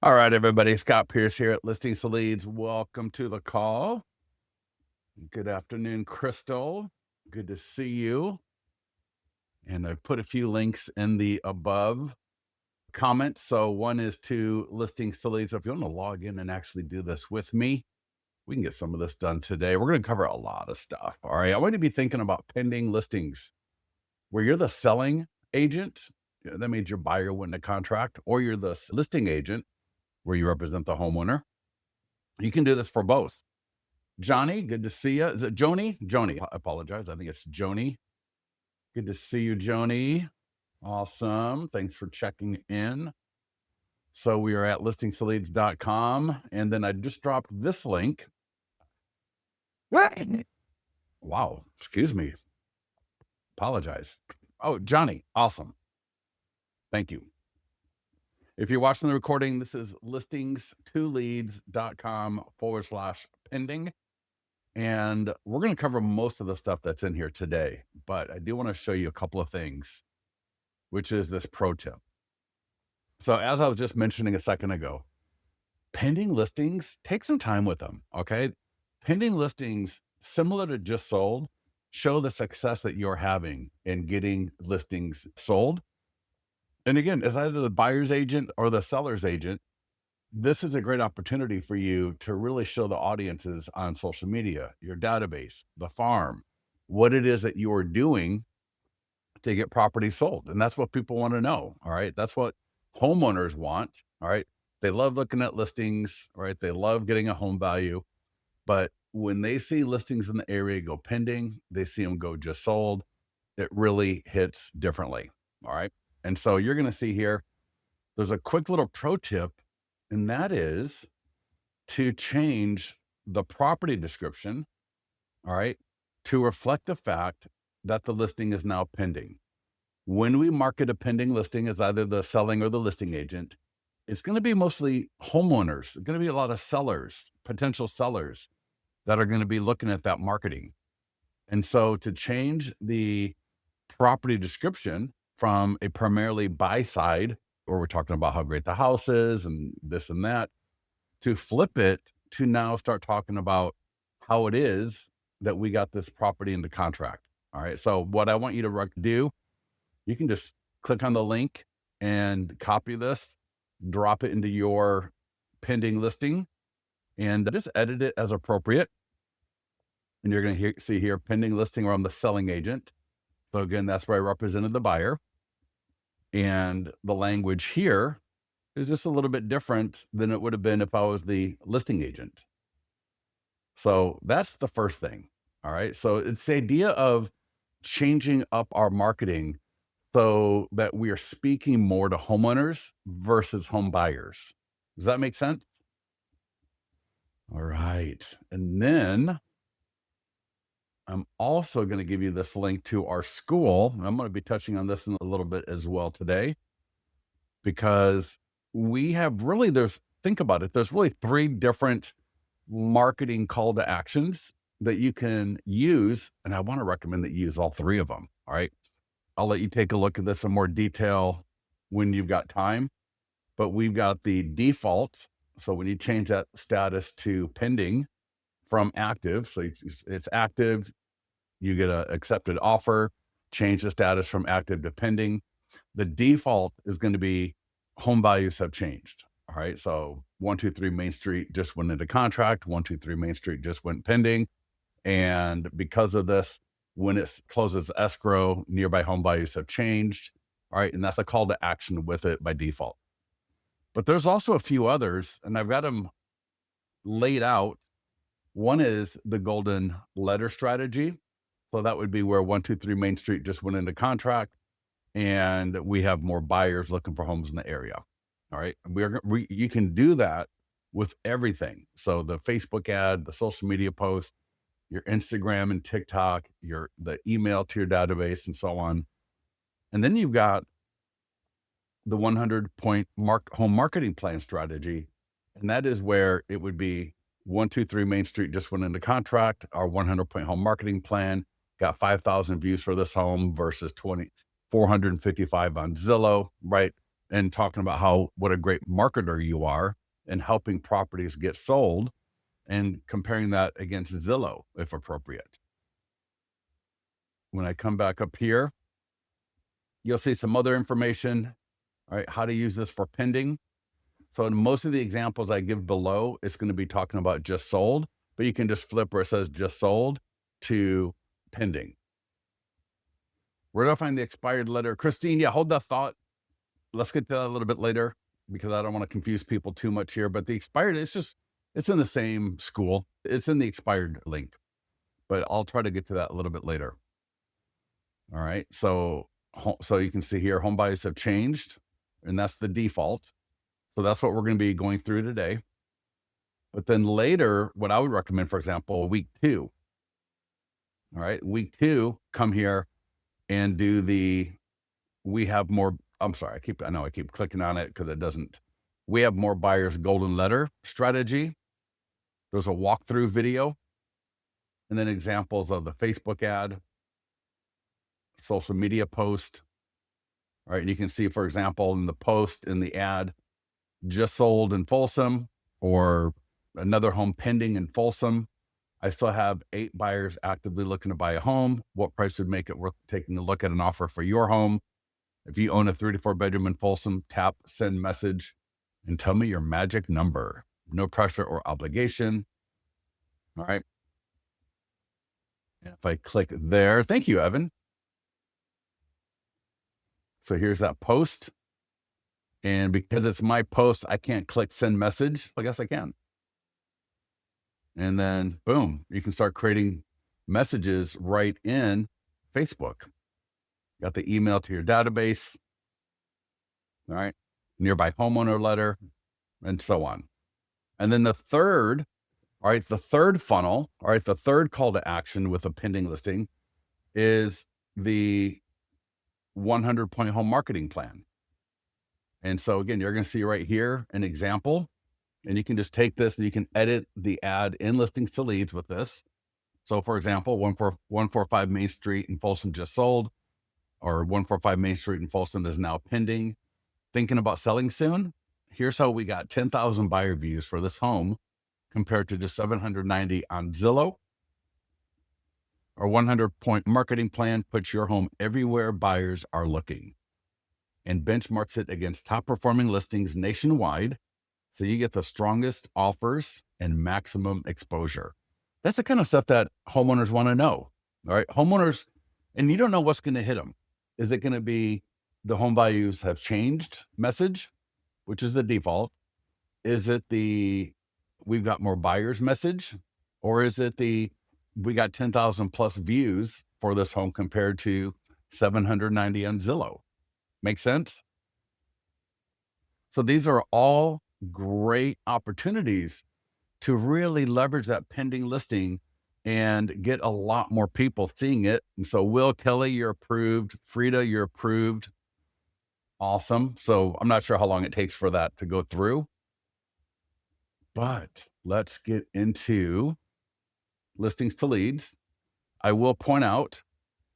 All right, everybody. Scott Pierce here at Listings to Leads. Welcome to the call. Good afternoon, Crystal. Good to see you. And I put a few links in the above comments. So one is to Listings to Leads. So if you want to log in and actually do this with me, we can get some of this done today. We're going to cover a lot of stuff. All right. I want you to be thinking about pending listings where you're the selling agent. That means your buyer win the contract, or you're the listing agent where you represent the homeowner. You can do this for both. Johnny, good to see you. Is it Joni? Joni, I apologize. I think it's Joni. Good to see you, Joni. Awesome. Thanks for checking in. So we are at listingstoleads.com. And then I just dropped this link. Wow. Excuse me. Apologize. Oh, Johnny. Awesome. Thank you. If you're watching the recording, this is listings2leads.com/pending. And we're going to cover most of the stuff that's in here today, but I do want to show you a couple of things, which is this pro tip. So as I was just mentioning a second ago, pending listings, take some time with them, okay? Pending listings, similar to just sold, show the success that you're having in getting listings sold. And again, as either the buyer's agent or the seller's agent, this is a great opportunity for you to really show the audiences on social media, your database, the farm, what it is that you are doing to get property sold. And that's what people want to know. All right. That's what homeowners want. All right. They love looking at listings, right? They love getting a home value. But when they see listings in the area go pending, they see them go just sold, it really hits differently. All right. And so you're going to see here, there's a quick little pro tip, and that is to change the property description, all right, to reflect the fact that the listing is now pending. When we market a pending listing as either the selling or the listing agent, it's going to be mostly homeowners. It's going to be a lot of sellers, potential sellers that are going to be looking at that marketing. And so to change the property description from a primarily buy side, or we're talking about how great the house is and this and that, to flip it to now start talking about how it is that we got this property into contract. All right. So what I want you to do, you can just click on the link and copy this, drop it into your pending listing, and just edit it as appropriate. And you're going to see here pending listing where I'm the selling agent. So again, that's where I represented the buyer. And the language here is just a little bit different than it would have been if I was the listing agent. So that's the first thing. All right. So it's the idea of changing up our marketing so that we are speaking more to homeowners versus home buyers. Does that make sense? All right. And then I'm also going to give you this link to our school. I'm going to be touching on this in a little bit as well today, because we have really, think about it, there's really 3 different marketing call to actions that you can use. And I want to recommend that you use all 3 of them. All right. I'll let you take a look at this in more detail when you've got time, but we've got the default. So when you change that status to pending from active, so it's active, you get an accepted offer, change the status from active to pending. The default is going to be home values have changed. All right. So 123 Main Street just went into contract. 123 Main Street just went pending. And because of this, when it closes escrow, nearby home values have changed. All right. And that's a call to action with it by default. But there's also a few others, and I've got them laid out. One is the golden letter strategy. So that would be where 123 Main Street just went into contract, and we have more buyers looking for homes in the area. All right. You can do that with everything. So the Facebook ad, the social media post, your Instagram and TikTok, the email to your database, and so on. And then you've got the 100-point home marketing plan strategy. And that is where it would be 123 Main Street just went into contract, our 100-point home marketing plan. got 5,000 views for this home versus 455 on Zillow, right? And talking about what a great marketer you are and helping properties get sold and comparing that against Zillow if appropriate. When I come back up here, you'll see some other information, all right? How to use this for pending. So in most of the examples I give below, it's going to be talking about just sold, but you can just flip where it says just sold to pending. Where do I find the expired letter? Christine, yeah, hold that thought. Let's get to that a little bit later because I don't want to confuse people too much here. But the expired, it's in the same school. It's in the expired link, but I'll try to get to that a little bit later. All right. So you can see here, home buyers have changed, and that's the default. So that's what we're going to be going through today. But then later, what I would recommend, for example, week 2. All right. Week 2, come here and do we have more. I'm sorry. I know I keep clicking on it because it doesn't. We have more buyers golden letter strategy. There's a walkthrough video and then examples of the Facebook ad, social media post. All right. And you can see, for example, in the post, in the ad, just sold in Folsom or another home pending in Folsom. I still have 8 buyers actively looking to buy a home. What price would make it worth taking a look at an offer for your home? If you own a 3 to 4 bedroom in Folsom, tap send message and tell me your magic number. No pressure or obligation. All right. And if I click there, thank you, Evan. So here's that post. And because it's my post, I can't click send message. I guess I can. And then boom, you can start creating messages right in Facebook. Got the email to your database. All right. Nearby homeowner letter and so on. And then the third funnel, the third call to action with a pending listing is the 100-point home marketing plan. And so again, you're going to see right here an example, and you can just take this and you can edit the ad in listings to leads with this. So for example, 145 Main Street in Folsom just sold, or 145 Main Street in Folsom is now pending. Thinking about selling soon? Here's how we got 10,000 buyer views for this home compared to just 790 on Zillow. Our 100-point marketing plan puts your home everywhere buyers are looking and benchmarks it against top performing listings nationwide. So you get the strongest offers and maximum exposure. That's the kind of stuff that homeowners want to know. All right. Homeowners, and you don't know what's going to hit them. Is it going to be the home values have changed message, which is the default? Is it the we've got more buyers message? Or is it the we got 10,000 plus views for this home compared to 790 on Zillow? Make sense? So these are all great opportunities to really leverage that pending listing and get a lot more people seeing it. And so Will, Kelly, you're approved. Frida, you're approved. Awesome. So I'm not sure how long it takes for that to go through, but let's get into listings to leads. I will point out,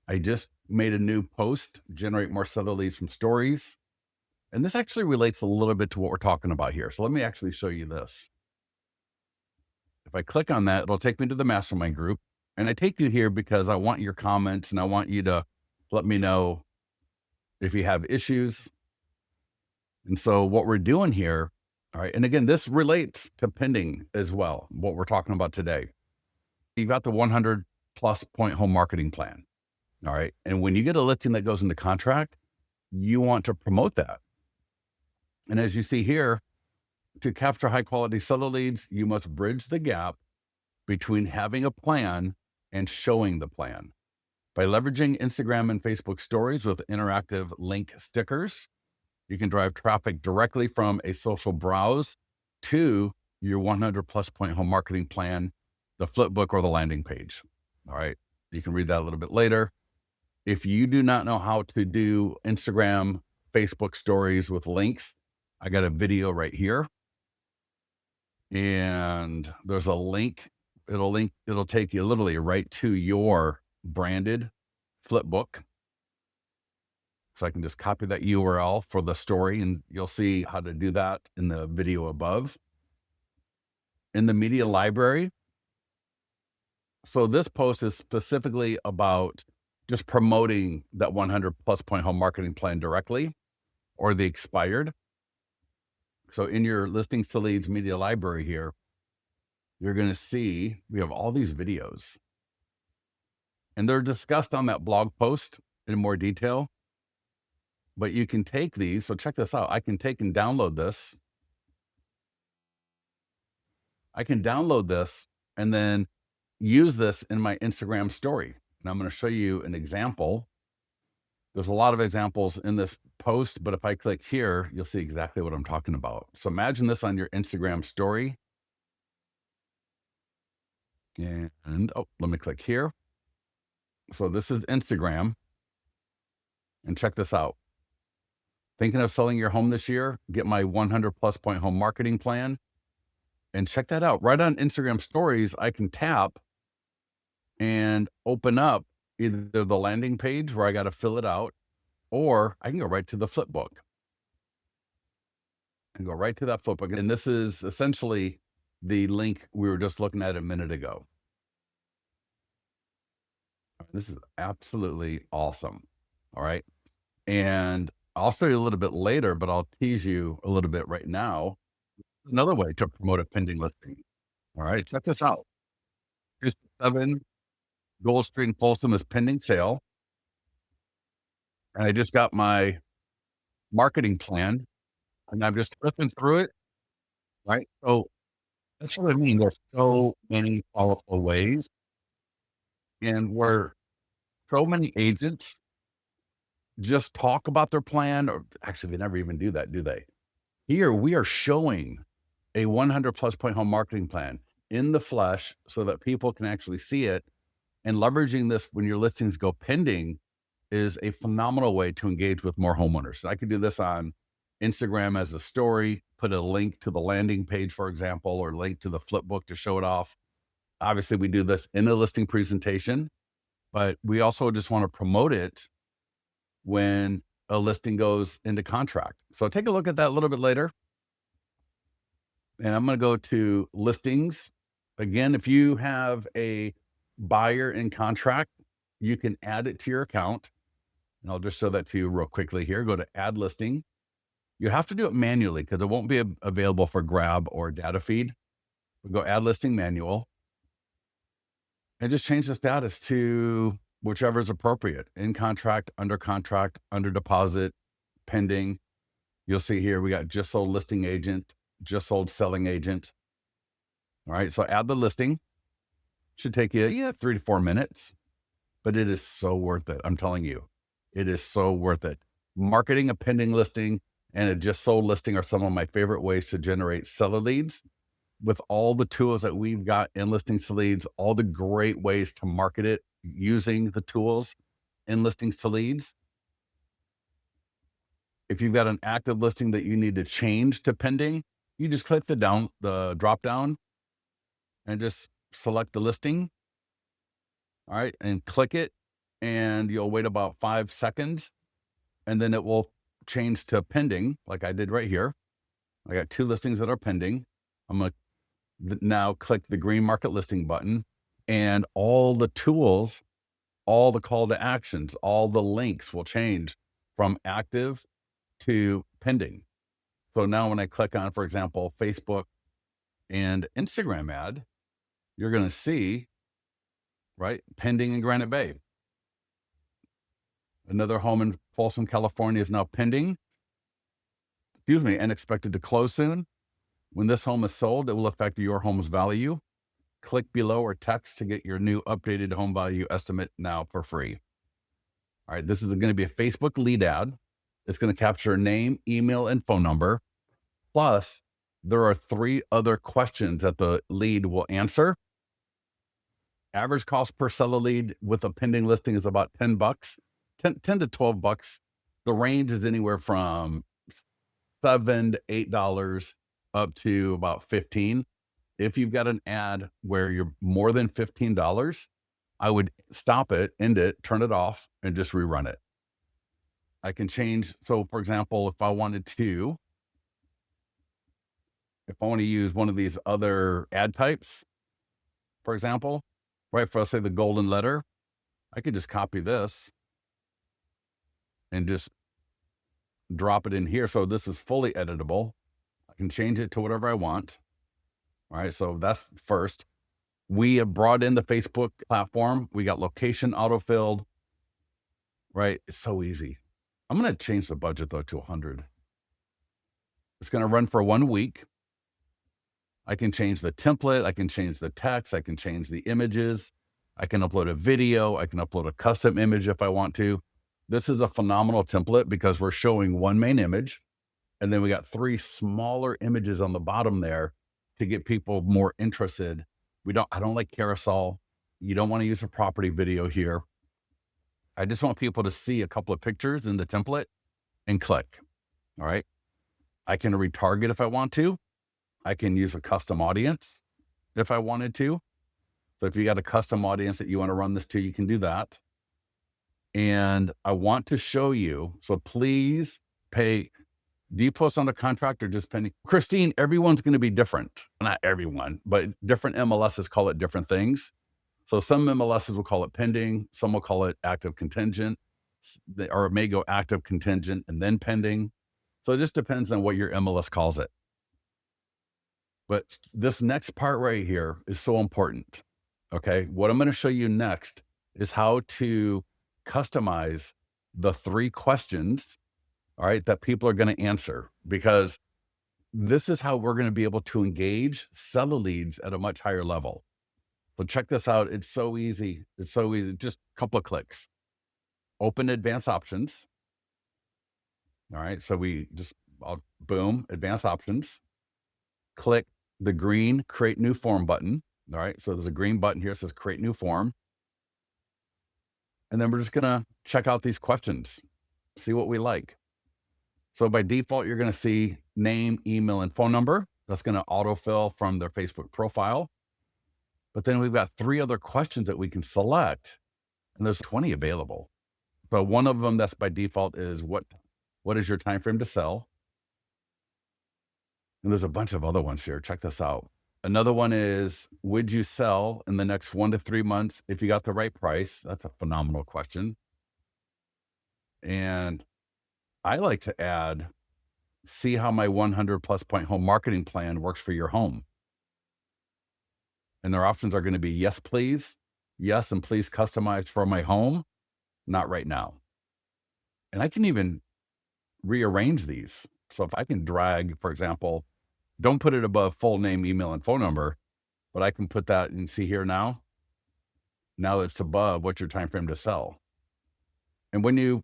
I just made a new post, generate more seller leads from stories. And this actually relates a little bit to what we're talking about here. So let me actually show you this. If I click on that, it'll take me to the mastermind group. And I take you here because I want your comments and I want you to let me know if you have issues. And so what we're doing here, all right, and again, this relates to pending as well, what we're talking about today. You've got the 100 plus point home marketing plan. All right. And when you get a listing that goes into contract, you want to promote that. And as you see here, to capture high quality seller leads, you must bridge the gap between having a plan and showing the plan. By leveraging Instagram and Facebook stories with interactive link stickers, you can drive traffic directly from a social browse to your 100 plus point home marketing plan, the flip book, or the landing page. All right. You can read that a little bit later. If you do not know how to do Instagram, Facebook stories with links, I got a video right here. And there's a link. It'll take you literally right to your branded flip book. So I can just copy that URL for the story, and you'll see how to do that in the video above. In the media library, so this post is specifically about just promoting that 100 plus point home marketing plan directly or the expired. So in your listings to leads media library here, you're going to see we have all these videos, and they're discussed on that blog post in more detail. But you can take these. So check this out. I can take and download this. I can download this and then use this in my Instagram story. And I'm going to show you an example. There's a lot of examples in this post, but if I click here, you'll see exactly what I'm talking about. So imagine this on your Instagram story. And oh, let me click here. So this is Instagram. And check this out. Thinking of selling your home this year? Get my 100 plus point home marketing plan. And check that out. Right on Instagram stories, I can tap and open up either the landing page where I got to fill it out, or I can go right to the flip book and go right to that flip book. And this is essentially the link we were just looking at a minute ago. This is absolutely awesome. All right. And I'll show you a little bit later, but I'll tease you a little bit right now. Another way to promote a pending listing. All right. Check this out. Here's 7 Gold Street in Folsom is pending sale. And I just got my marketing plan and I'm just flipping through it. Right. So that's what I mean. There's so many powerful ways, and where so many agents just talk about their plan, or actually, they never even do that, do they? Here, we are showing a 100 plus point home marketing plan in the flesh so that people can actually see it. And leveraging this when your listings go pending is a phenomenal way to engage with more homeowners. So I could do this on Instagram as a story, put a link to the landing page, for example, or link to the flip book to show it off. Obviously, we do this in a listing presentation, but we also just want to promote it when a listing goes into contract. So take a look at that a little bit later. And I'm going to go to listings. Again, if you have a buyer in contract, you can add it to your account. And I'll just show that to you real quickly here. Go to add listing. You have to do it manually because it won't be available for grab or data feed. We'll go add listing manual and just change the status to whichever is appropriate. In contract, under deposit, pending. You'll see here, we got just sold listing agent, just sold selling agent. All right. So add the listing. Should take you 3 to 4 minutes, but it is so worth it. I'm telling you, it is so worth it. Marketing a pending listing and a just sold listing are some of my favorite ways to generate seller leads. With all the tools that we've got in listings to leads, all the great ways to market it using the tools in listings to leads. If you've got an active listing that you need to change to pending, you just click the drop down and just select the listing. All right. And click it, and you'll wait about 5 seconds, and then it will change to pending like I did right here. I got 2 listings that are pending. I'm going to now click the green market listing button, and all the tools, all the call to actions, all the links will change from active to pending. So now when I click on, for example, Facebook and Instagram ad, you're going to see, right, pending in Granite Bay. Another home in Folsom, California is now pending, and expected to close soon. When this home is sold, it will affect your home's value. Click below or text to get your new updated home value estimate now for free. All right, this is going to be a Facebook lead ad. It's going to capture name, email, and phone number. Plus, there are 3 other questions that the lead will answer. Average cost per seller lead with a pending listing is about $10, 10 to $12. The range is anywhere from $7 to $8 up to about $15. If you've got an ad where you're more than $15, I would stop it, end it, turn it off, and just rerun it. I can change. So for example, if I want to use one of these other ad types, for example, right, for let's say the golden letter, I could just copy this and just drop it in here. So this is fully editable. I can change it to whatever I want. All right. So that's first. We have brought in the Facebook platform. We got location auto-filled, right? It's so easy. I'm going to change the budget though to 100. It's going to run for 1 week. I can change the template. I can change the text. I can change the images. I can upload a video. I can upload a custom image if I want to. This is a phenomenal template because we're showing one main image, and then we got 3 smaller images on the bottom there to get people more interested. I don't like carousel. You don't want to use a property video here. I just want people to see a couple of pictures in the template and click. All right. I can retarget if I want to. I can use a custom audience if I wanted to. So if you got a custom audience that you want to run this to, you can do that. And I want to show you, so please pay. Do you post on a contract or just pending? Christine, everyone's going to be different. Not everyone, but different MLSs call it different things. So some MLSs will call it pending. Some will call it active contingent, or it may go active contingent and then pending. So it just depends on what your MLS calls it. But this next part right here is so important. Okay. What I'm going to show you next is how to customize the 3 questions, all right, that people are going to answer, because this is how we're going to be able to engage seller leads at a much higher level. So check this out. It's so easy. It's so easy. Just a couple of clicks. Open advanced options. All right. So boom, advanced options. Click the green create new form button. All right. So there's a green button here that says create new form. And then we're just going to check out these questions, see what we like. So by default, you're going to see name, email, and phone number. That's going to autofill from their Facebook profile. But then we've got 3 other questions that we can select, and there's 20 available. But one of them that's by default is what is your time frame to sell? And there's a bunch of other ones here. Check this out. Another one is, would you sell in the next 1 to 3 months if you got the right price? That's a phenomenal question. And I like to add, see how my 100 plus point home marketing plan works for your home. And their options are going to be yes, please, yes, and please customize for my home, not right now. And I can even rearrange these. So if I can drag, for example, don't put it above full name, email, and phone number, but I can put that and see here now. Now it's above what's your time frame to sell. And when you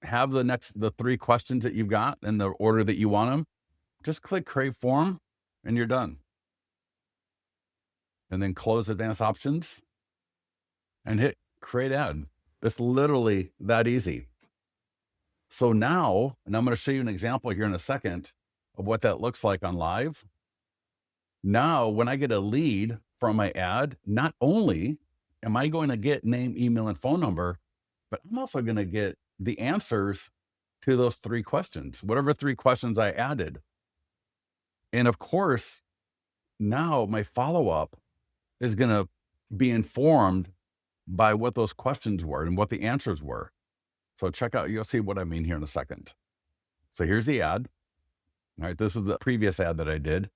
have the 3 questions that you've got in the order that you want them, just click create form and you're done. And then close advanced options and hit create ad. It's literally that easy. So now, and I'm going to show you an example here in a second of what that looks like on live. Now, when I get a lead from my ad, not only am I going to get name, email, and phone number, but I'm also going to get the answers to those 3 questions, whatever 3 questions I added. And of course, now my follow-up is going to be informed by what those questions were and what the answers were. So check out, you'll see what I mean here in a second. So here's the ad. All right, this is the previous ad that I did.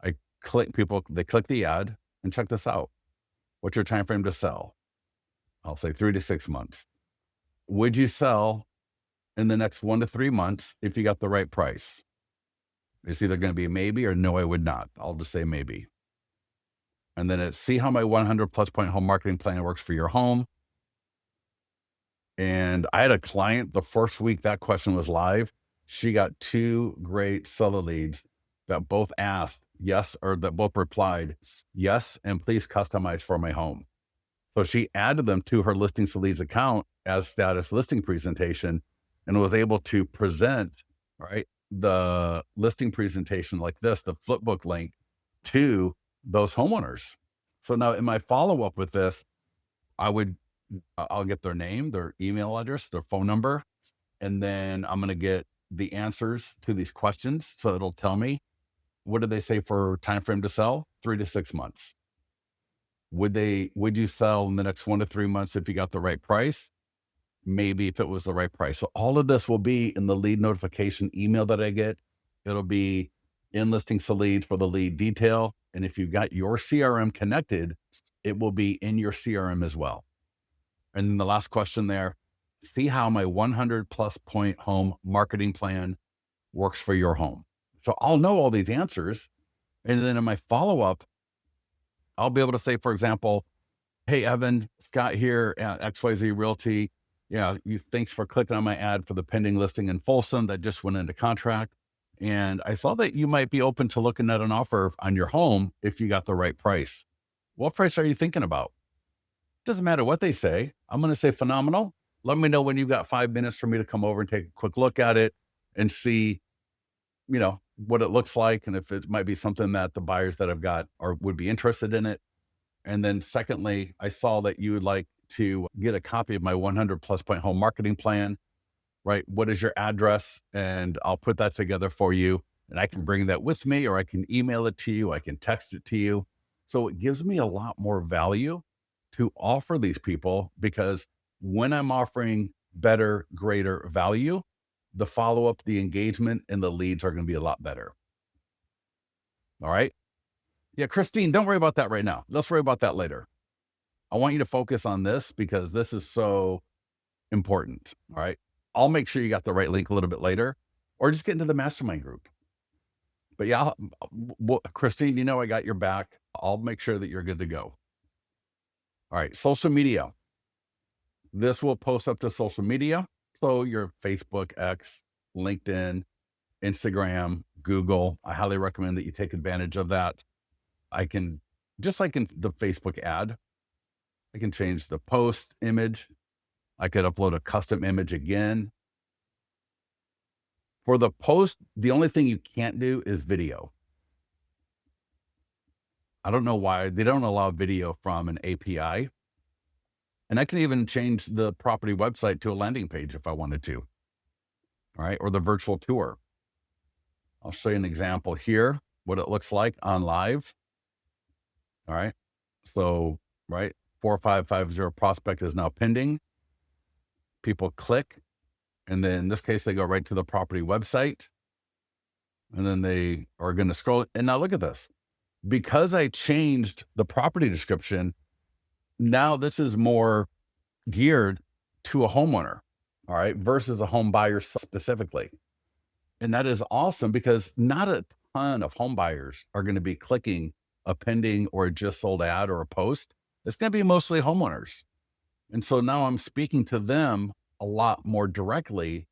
They click the ad, and check this out. What's your time frame to sell? I'll say 3 to 6 months. Would you sell in the next 1 to 3 months if you got the right price? It's either going to be a maybe or no, I would not. I'll just say maybe. And then it's see how my 100 plus point home marketing plan works for your home. And I had a client, the first week that question was live, she got 2 great seller leads that both asked yes, or that both replied yes, and please customize for my home. So she added them to her listings to leads account as status listing presentation and was able to present, right, the listing presentation like this, the flipbook link, to those homeowners. So now in my follow-up with this, I'll get their name, their email address, their phone number, and then I'm going to get the answers to these questions. So it'll tell me, what did they say for time frame to sell? 3 to 6 months. Would you sell in the next 1 to 3 months if you got the right price? Maybe, if it was the right price. So all of this will be in the lead notification email that I get. It'll be in listings to leads for the lead detail. And if you've got your CRM connected, it will be in your CRM as well. And then the last question there, see how my 100 plus point home marketing plan works for your home. So I'll know all these answers. And then in my follow up, I'll be able to say, for example, hey, Evan, Scott here at XYZ Realty. Yeah, thanks for clicking on my ad for the pending listing in Folsom that just went into contract. And I saw that you might be open to looking at an offer on your home if you got the right price. What price are you thinking about? Doesn't matter what they say. I'm going to say phenomenal. Let me know when you've got 5 minutes for me to come over and take a quick look at it and see, what it looks like. And if it might be something that the buyers that I've got would be interested in it. And then secondly, I saw that you would like to get a copy of my 100 plus point home marketing plan, right? What is your address? And I'll put that together for you. And I can bring that with me, or I can email it to you. I can text it to you. So it gives me a lot more value to offer these people, because when I'm offering better, greater value, the follow-up, the engagement, and the leads are going to be a lot better. All right. Yeah, Christine, don't worry about that right now. Let's worry about that later. I want you to focus on this because this is so important. All right. I'll make sure you got the right link a little bit later, or just get into the mastermind group. But yeah, Christine, I got your back. I'll make sure that you're good to go. All right. Social media. This will post up to social media. So your Facebook, X, LinkedIn, Instagram, Google. I highly recommend that you take advantage of that. I can, just like in the Facebook ad, I can change the post image. I could upload a custom image again. For the post, the only thing you can't do is video. I don't know why they don't allow video from an API. And I can even change the property website to a landing page if I wanted to. All right. Or the virtual tour. I'll show you an example here, what it looks like on live. All right. So, right, 4550 prospect is now pending. People click, and then in this case, they go right to the property website. And then they are going to scroll. And now look at this. Because I changed the property description, now this is more geared to a homeowner, all right, versus a home buyer specifically. And that is awesome, because not a ton of home buyers are going to be clicking a pending or a just sold ad or a post. It's going to be mostly homeowners. And so now I'm speaking to them a lot more directly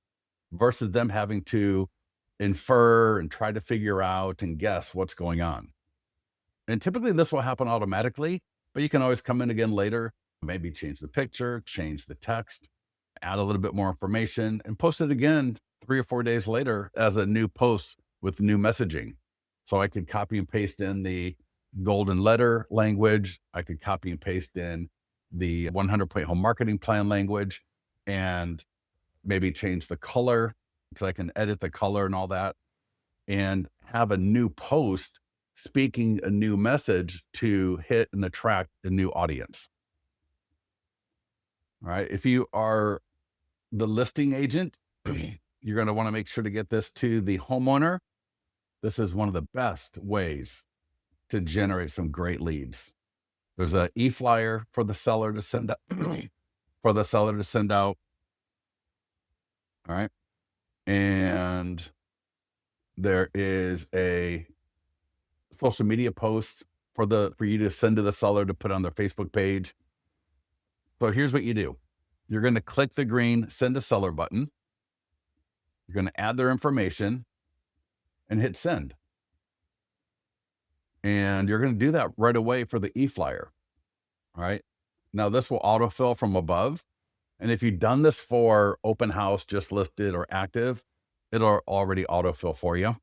versus them having to infer and try to figure out and guess what's going on. And typically this will happen automatically, but you can always come in again later, maybe change the picture, change the text, add a little bit more information, and post it again 3 or 4 days later as a new post with new messaging. So I could copy and paste in the golden letter language. I could copy and paste in the 100 point home marketing plan language, and maybe change the color, because I can edit the color and all that, and have a new post speaking a new message to hit and attract a new audience. All right. If you are the listing agent, you're going to want to make sure to get this to the homeowner. This is one of the best ways to generate some great leads. There's an e-flyer for the seller to send out, All right. And there is a social media post for you to send to the seller to put on their Facebook page. So here's what you do. You're going to click the green send to seller button. You're going to add their information and hit send. And you're going to do that right away for the e-flyer. All right. Now this will autofill from above. And if you've done this for open house, just listed, or active, it'll already autofill for you.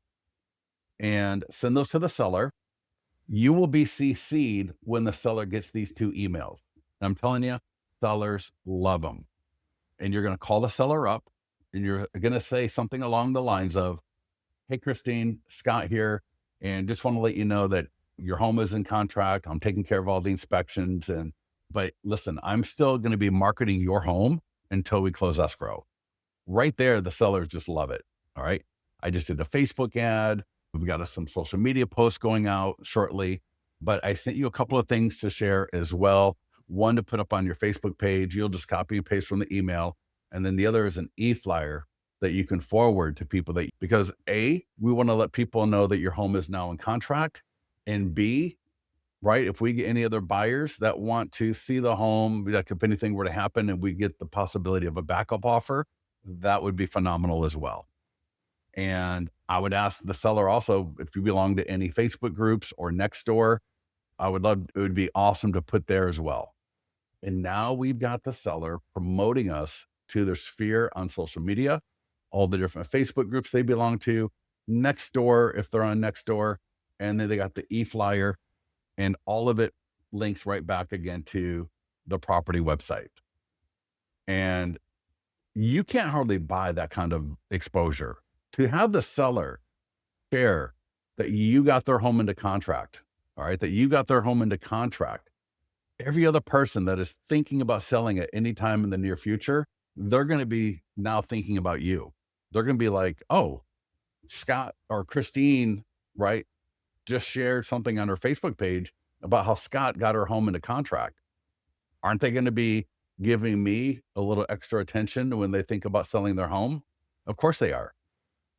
And send those to the seller. You will be CC'd when the seller gets these 2 emails. I'm telling you, Sellers love them. And you're going to call the seller up and you're going to say something along the lines of, "Hey, Christine, Scott here. And just want to let you know that your home is in contract. I'm taking care of all the inspections. But listen, I'm still going to be marketing your home until we close escrow." Right there, the sellers just love it. All right. I just did a Facebook ad. We've got some social media posts going out shortly, but I sent you a couple of things to share as well. One to put up on your Facebook page. You'll just copy and paste from the email. And then the other is an e-flyer that you can forward to people because A, we want to let people know that your home is now in contract. And B, right, if we get any other buyers that want to see the home, like if anything were to happen and we get the possibility of a backup offer, that would be phenomenal as well. And I would ask the seller also if you belong to any Facebook groups or Nextdoor, it would be awesome to put there as well. And now we've got the seller promoting us to their sphere on social media, all the different Facebook groups they belong to, Nextdoor if they're on Nextdoor, and then they got the e-flyer, and all of it links right back again to the property website. And you can't hardly buy that kind of exposure. To have the seller share that you got their home into contract, all right, that you got their home into contract. Every other person that is thinking about selling at any time in the near future, they're going to be now thinking about you. They're going to be like, "Oh, Scott or Christine, right, just shared something on her Facebook page about how Scott got her home into contract. Aren't they going to be giving me a little extra attention when they think about selling their home?" Of course they are.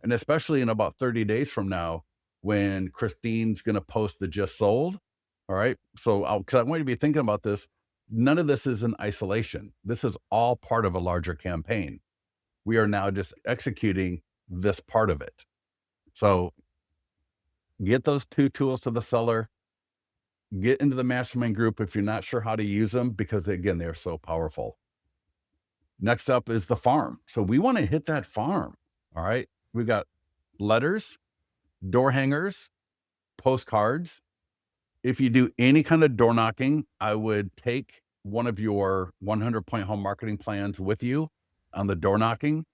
And especially in about 30 days from now, when Christine's going to post the just sold. All right. So, because I want you to be thinking about this, none of this is in isolation. This is all part of a larger campaign. We are now just executing this part of it. So, get those two tools to the seller, get into the mastermind group if you're not sure how to use them, because again, they're so powerful. Next up is the farm. So, we want to hit that farm. All right. We've got letters, door hangers, postcards. If you do any kind of door knocking, I would take one of your 100-point home marketing plans with you on the door knocking,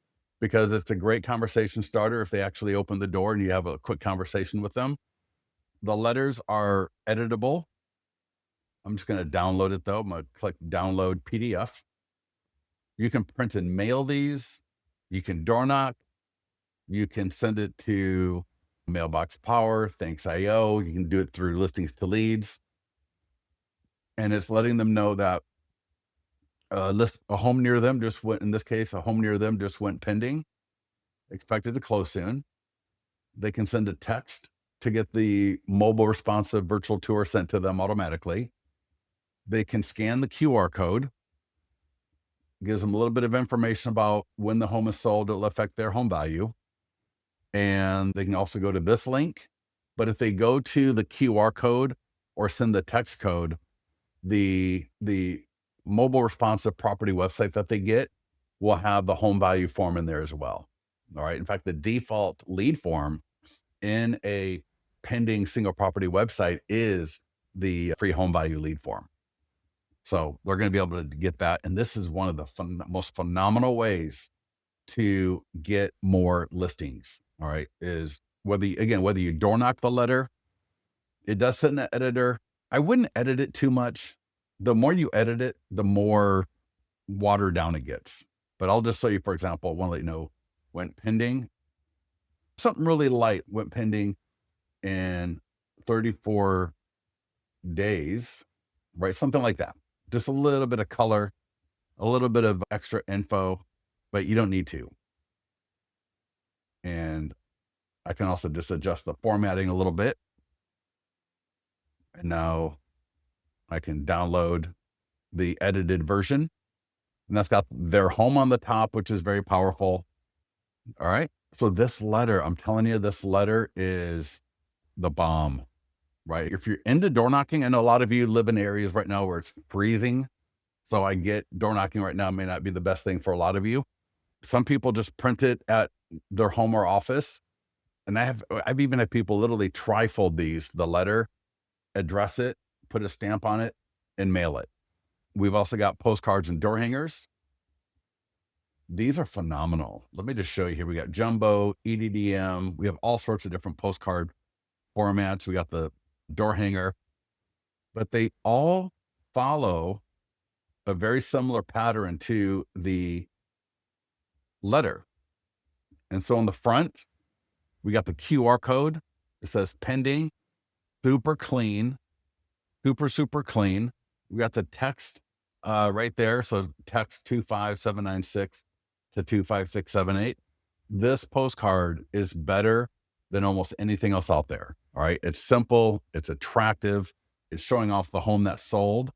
because it's a great conversation starter if they actually open the door and you have a quick conversation with them. The letters are editable. I'm just going to download it though. I'm going to click download PDF. You can print and mail these. You can door knock. You can send it to Mailbox Power, Thanks IO. You can do it through Listings to Leads. And it's letting them know that a home near them just went, in this case, a home near them just went pending, expected to close soon. They can send a text to get the mobile responsive virtual tour sent to them automatically. They can scan the QR code, gives them a little bit of information about when the home is sold. It'll affect their home value. And they can also go to this link. But if they go to the QR code or send the text code, the mobile responsive property website that they get will have the home value form in there as well. All right. In fact, the default lead form in a pending single property website is the free home value lead form. So they're going to be able to get that. And this is one of the most phenomenal ways to get more listings. All right. Is whether you door knock the letter, it does sit in the editor. I wouldn't edit it too much. The more you edit it, the more watered down it gets. But I'll just show you, for example, I want to let you know, went pending. Something really light went pending in 34 days, right? Something like that. Just a little bit of color, a little bit of extra info, but you don't need to. And I can also just adjust the formatting a little bit. And now I can download the edited version. And that's got their home on the top, which is very powerful. All right. So this letter, I'm telling you, this letter is the bomb, right? If you're into door knocking, I know a lot of you live in areas right now where it's freezing. So I get door knocking right now may not be the best thing for a lot of you. Some people just print it at their home or office. And I've even had people literally trifold the letter, address it, put a stamp on it, and mail it. We've also got postcards and door hangers. These are phenomenal. Let me just show you here. We got jumbo, EDDM. We have all sorts of different postcard formats. We got the door hanger, but they all follow a very similar pattern to the letter. And so on the front, we got the QR code. It says pending, super clean, super clean. We got the text right there. So text 25796 to 25678. This postcard is better than almost anything else out there. All right. It's simple, it's attractive, it's showing off the home that's sold.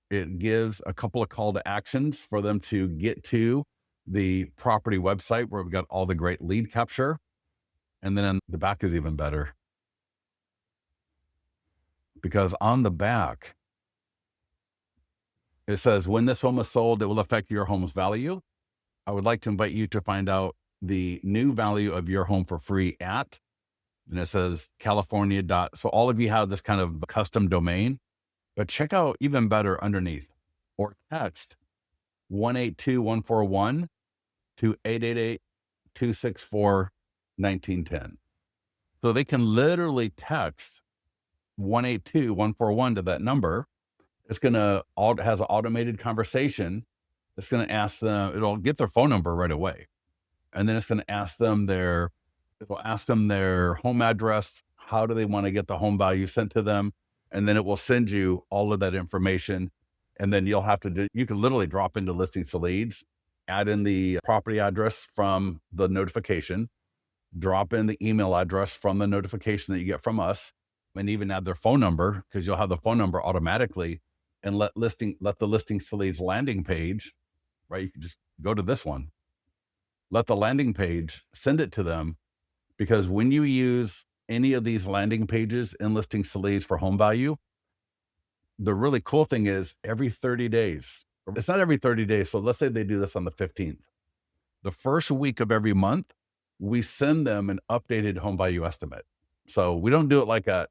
It gives a couple of call to actions for them to get to the property website where we've got all the great lead capture. And then in the back is even better because on the back, it says, when this home is sold, it will affect your home's value. I would like to invite you to find out the new value of your home for free at, and it says California. So all of you have this kind of custom domain, but check out even better underneath or text 182-141 to 888-264-1910. So they can literally text 182-141 to that number. It's going to has an automated conversation. It's going to ask them, it'll get their phone number right away. And then it's going to ask them their home address. How do they want to get the home value sent to them? And then it will send you all of that information. And then you'll have to you can literally drop into listings to leads, add in the property address from the notification, drop in the email address from the notification that you get from us, and even add their phone number because you'll have the phone number automatically, and let the listings to leads landing page, right? You can just go to this one, let the landing page send it to them, because when you use any of these landing pages in listings to leads for home value, the really cool thing is every 30 days, it's not every 30 days. So let's say they do this on the 15th. The first week of every month, we send them an updated home value estimate. So we don't do it like at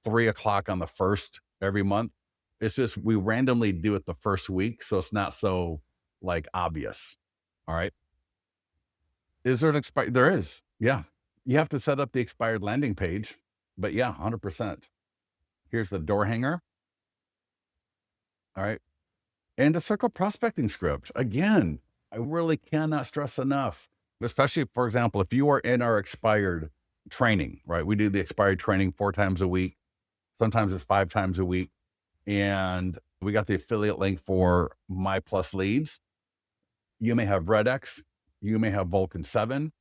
3:00 on the first every month. It's just, we randomly do it the first week. So it's not so like obvious. All right. Is there an expired? There is. Yeah. You have to set up the expired landing page, but yeah, 100%. Here's the door hanger. All right. And a circle prospecting script. Again, I really cannot stress enough, especially, for example, if you are in our expired training, right? We do the expired training 4 times a week. Sometimes it's 5 times a week. And we got the affiliate link for My Plus Leads. You may have Red X. You may have Vulcan 7.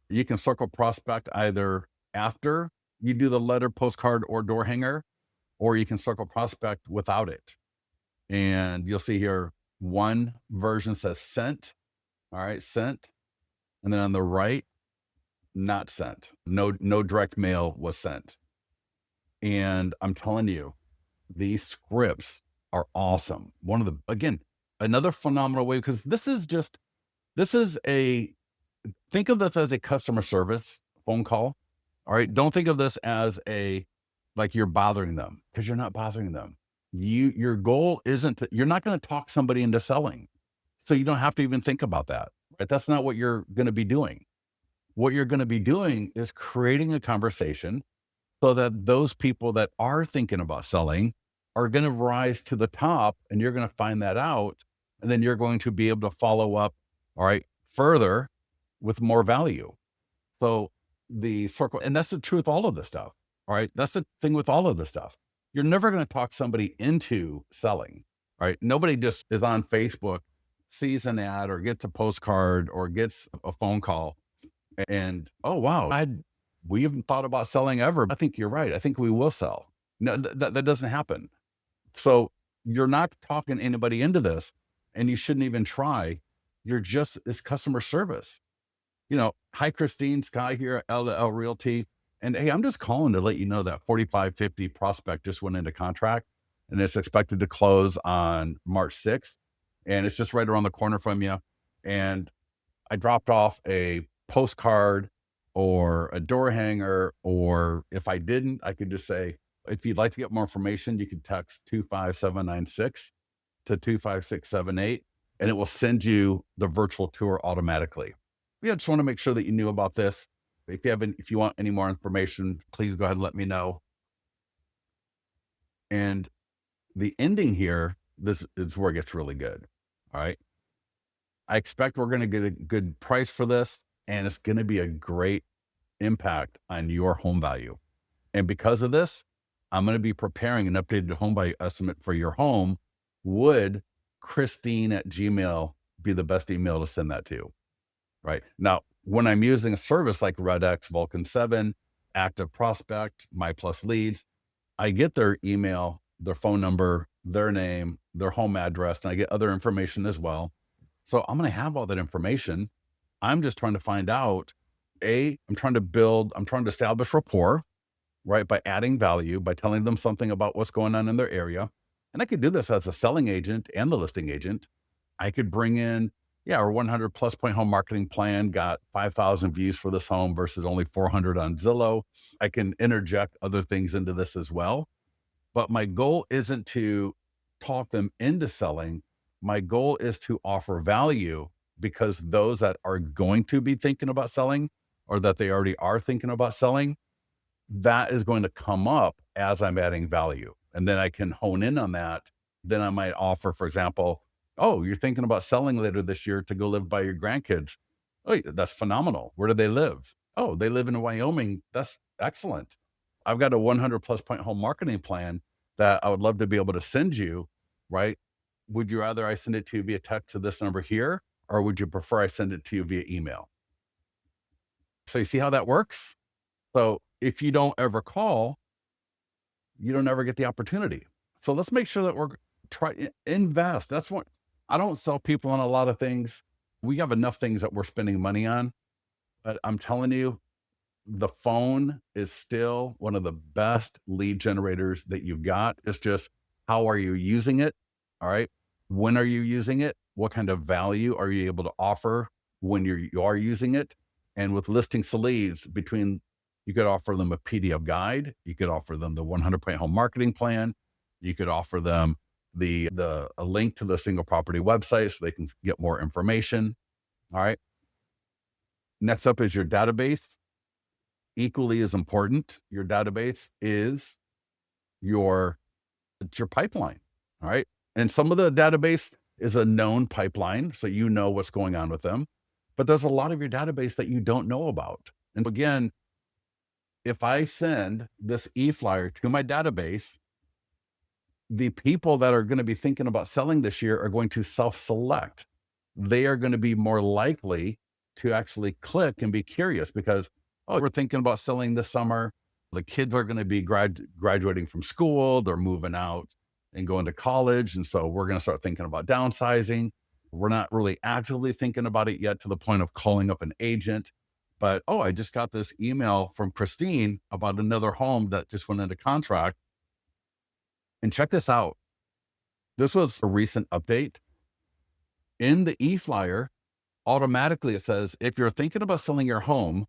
You can circle prospect either after you do the letter, postcard, or door hanger, or you can circle prospect without it. And you'll see here, one version says sent. All right, sent. And then on the right, not sent. No direct mail was sent. And I'm telling you, these scripts are awesome. Again, another phenomenal way, because think of this as a customer service phone call. All right. Don't think of this as like you're bothering them, because you're not bothering them. Your goal isn't you're not going to talk somebody into selling. So you don't have to even think about that. Right? That's not what you're going to be doing. What you're going to be doing is creating a conversation so that those people that are thinking about selling are going to rise to the top, and you're going to find that out. And then you're going to be able to follow up, all right, further with more value. So the circle, and that's the truth with all of this stuff. All right. That's the thing with all of this stuff. You're never going to talk somebody into selling. All right. Nobody just is on Facebook, sees an ad or gets a postcard or gets a phone call and, oh, wow, we haven't thought about selling ever. I think you're right. I think we will sell. No, that doesn't happen. So you're not talking anybody into this, and you shouldn't even try. It's customer service. Hi, Christine, Sky here at L Realty. And hey, I'm just calling to let you know that 4550 prospect just went into contract, and it's expected to close on March 6th. And it's just right around the corner from you. And I dropped off a postcard or a door hanger, or if I didn't, I could just say, if you'd like to get more information, you can text 25796 to 25678, and it will send you the virtual tour automatically. Yeah, just want to make sure that you knew about this. If you want any more information, please go ahead and let me know. And the ending here, this is where it gets really good. All right. I expect we're going to get a good price for this, and it's going to be a great impact on your home value. And because of this, I'm going to be preparing an updated home value estimate for your home. Would Christine at Gmail be the best email to send that to? Right now, when I'm using a service like RedX, Vulcan 7, Active Prospect, My Plus Leads, I get their email, their phone number, their name, their home address, and I get other information as well. So I'm going to have all that information. I'm just trying to find out, I'm trying to establish rapport, right? By adding value, by telling them something about what's going on in their area. And I could do this as a selling agent and the listing agent. I could bring in, our 100 plus point home marketing plan got 5,000 views for this home versus only 400 on Zillow. I can interject other things into this as well. But my goal isn't to talk them into selling. My goal is to offer value, because those that are going to be thinking about selling, or that they already are thinking about selling, that is going to come up as I'm adding value. And then I can hone in on that. Then I might offer, for example, oh, you're thinking about selling later this year to go live by your grandkids. Oh, that's phenomenal. Where do they live? Oh, they live in Wyoming. That's excellent. I've got a 100 plus point home marketing plan that I would love to be able to send you, right? Would you rather I send it to you via text to this number here, or would you prefer I send it to you via email? So you see how that works? So if you don't ever call, you don't ever get the opportunity. So let's make sure that we're invest. That's what I don't sell people on a lot of things. We have enough things that we're spending money on, but I'm telling you, the phone is still one of the best lead generators that you've got. It's just, how are you using it? All right. When are you using it? What kind of value are you able to offer when you are using it? And with listings to leads, you could offer them a PDF guide. You could offer them the 100 point home marketing plan. You could offer them a link to the single property website so they can get more information. All right. Next up is your database. Equally as important, your database is it's your pipeline. All right. And some of the database is a known pipeline, so you know what's going on with them. But there's a lot of your database that you don't know about. And again, if I send this e-flyer to my database, the people that are going to be thinking about selling this year are going to self-select. They are going to be more likely to actually click and be curious because, oh, we're thinking about selling this summer. The kids are going to be graduating from school. They're moving out and going to college. And so we're going to start thinking about downsizing. We're not really actively thinking about it yet to the point of calling up an agent. But, oh, I just got this email from Christine about another home that just went into contract. And check this out. This was a recent update. In the e-flyer, automatically it says, if you're thinking about selling your home,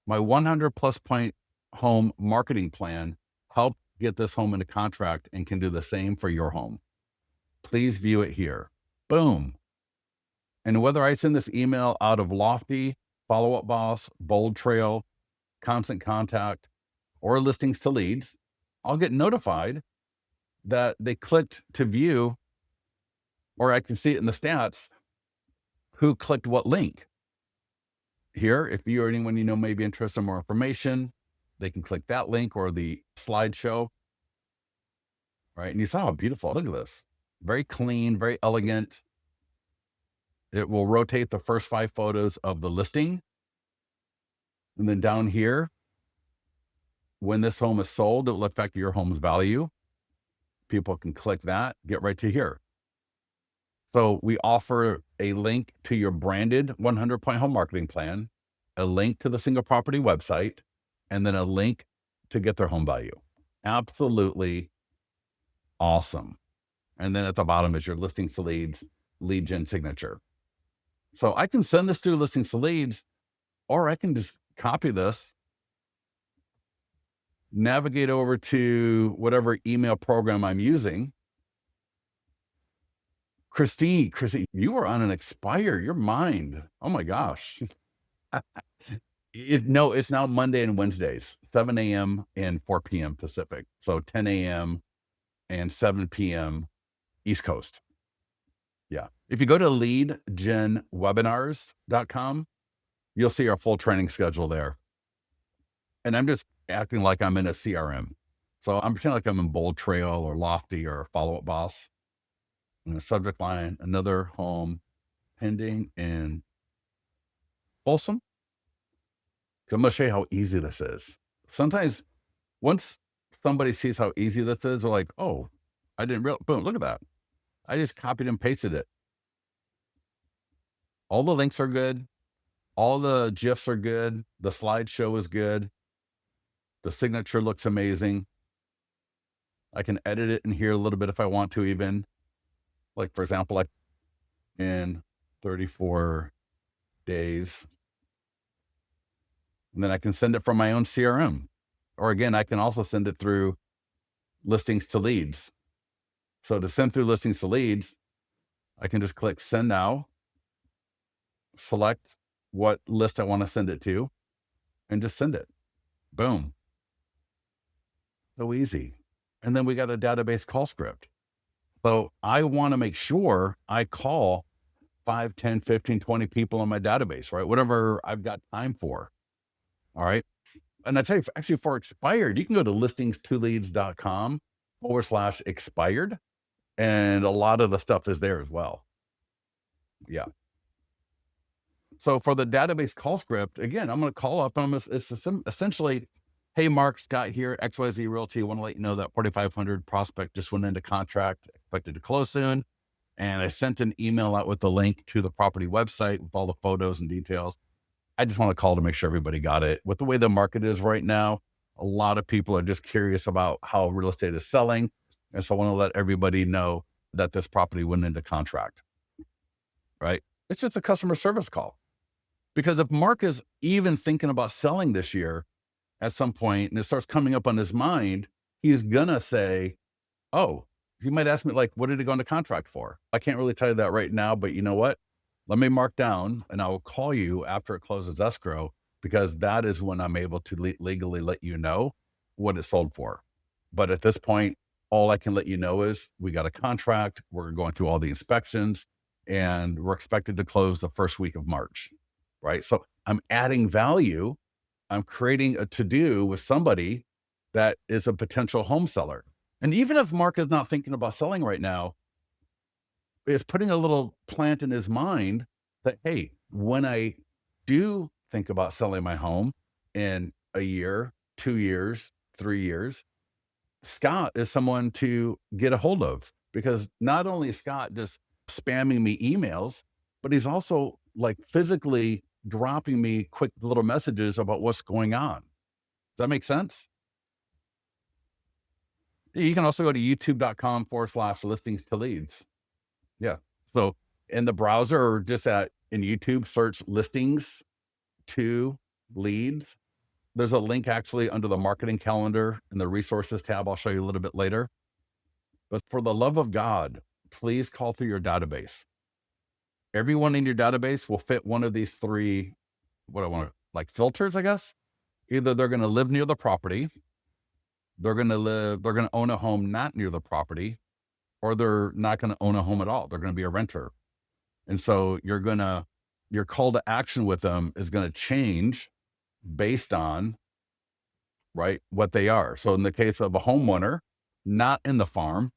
my 100 plus point home marketing plan helped get this home into contract and can do the same for your home. Please view it here. Boom. And whether I send this email out of Lofty, Follow Up Boss, Bold Trail, Constant Contact, or Listings to Leads, I'll get notified that they clicked to view, or I can see it in the stats, who clicked what link. Here, if you or anyone you know may be interested in more information, they can click that link or the slideshow, right? And you saw how beautiful. Look at this. Very clean, very elegant. It will rotate the first 5 photos of the listing. And then down here, when this home is sold, it will affect your home's value. People can click that, get right to here. So we offer a link to your branded 100 point home marketing plan, a link to the single property website, and then a link to get their home value. Absolutely awesome. And then at the bottom is your listings to leads, lead gen signature. So I can send this to listings to leads, or I can just copy this, navigate over to whatever email program I'm using, Christine, you are on an expire. Your mind. Oh my gosh. No, it's now Monday and Wednesdays, 7 a.m. and 4 p.m. Pacific. So 10 a.m. and 7 p.m. East Coast. Yeah. If you go to leadgenwebinars.com, you'll see our full training schedule there. And I'm just acting like I'm in a CRM. So I'm pretending like I'm in Bold Trail or Lofty or Follow Up Boss. And the subject line, another home pending in Folsom. 'Cause I'm going to show you how easy this is. Sometimes once somebody sees how easy this is, they're like, oh, I didn't realize, boom, look at that. I just copied and pasted it. All the links are good. All the GIFs are good. The slideshow is good. The signature looks amazing. I can edit it in here a little bit if I want to, even. Like, for example, like in 34 days. And then I can send it from my own CRM. Or again, I can also send it through listings to leads. So to send through listings to leads, I can just click send now, select what list I want to send it to, and just send it. Boom. So easy. And then we got a database call script. So I want to make sure I call 5, 10, 15, 20 people in my database, right? Whatever I've got time for. All right. And I tell you, actually for expired, you can go to listings2leads.com/expired. And a lot of the stuff is there as well. Yeah. So for the database call script, again, I'm going to call up them. It's essentially, hey, Mark, Scott here, XYZ Realty. Want to let you know that 4,500 prospect just went into contract, expected to close soon. And I sent an email out with the link to the property website with all the photos and details. I just want to call to make sure everybody got it. With the way the market is right now, a lot of people are just curious about how real estate is selling. And so I want to let everybody know that this property went into contract, right? It's just a customer service call. Because if Mark is even thinking about selling this year at some point and it starts coming up on his mind, he's going to say, oh, he might ask me, like, what did it go into contract for? I can't really tell you that right now, but you know what? Let me mark down and I will call you after it closes escrow, because that is when I'm able to legally let you know what it sold for. But at this point, all I can let you know is we got a contract. We're going through all the inspections and we're expected to close the first week of March. Right. So I'm adding value. I'm creating a to-do with somebody that is a potential home seller. And even if Mark is not thinking about selling right now, it's putting a little plant in his mind that, hey, when I do think about selling my home in a year, 2 years, 3 years, Scott is someone to get a hold of, because not only is Scott just spamming me emails, but he's also like physically dropping me quick little messages about what's going on. Does that make sense? You can also go to youtube.com/listings to leads. Yeah. So in the browser or just in YouTube, search listings to leads. There's a link actually under the marketing calendar in the resources tab. I'll show you a little bit later. But for the love of God, please call through your database. Everyone in your database will fit one of these three, what I want to like filters, I guess. Either they're going to live near the property, they're going to own a home not near the property, or they're not going to own a home at all. They're going to be a renter. And so your call to action with them is going to change based on, right, what they are. So in the case of a homeowner, not in the farm,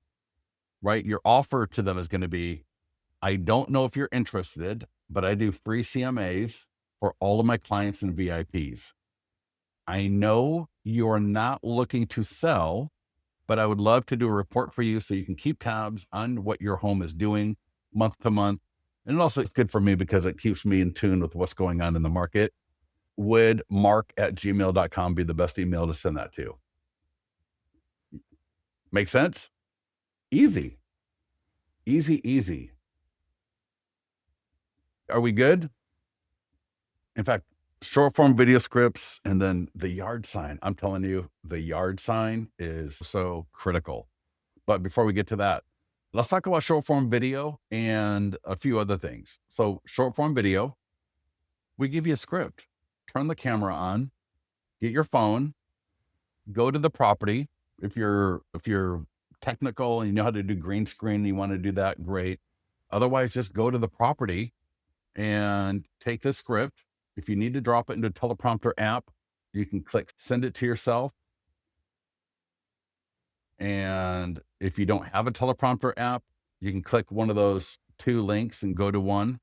right, your offer to them is going to be, I don't know if you're interested, but I do free CMAs for all of my clients and VIPs. I know you're not looking to sell, but I would love to do a report for you so you can keep tabs on what your home is doing month to month. And also it's good for me because it keeps me in tune with what's going on in the market. Would mark@gmail.com be the best email to send that to? Make sense? Easy, easy, easy. Are we good? In fact, short form video scripts and then the yard sign. I'm telling you, the yard sign is so critical. But before we get to that, Let's talk about short form video and a few other things. So, short form video, we give you a script. Turn the camera on, get your phone, go to the property. If you're technical and you know how to do green screen, and you want to do that, great. Otherwise, just go to the property and take the script. If you need to drop it into a teleprompter app, you can click send it to yourself. And if you don't have a teleprompter app, you can click one of those two links and go to one.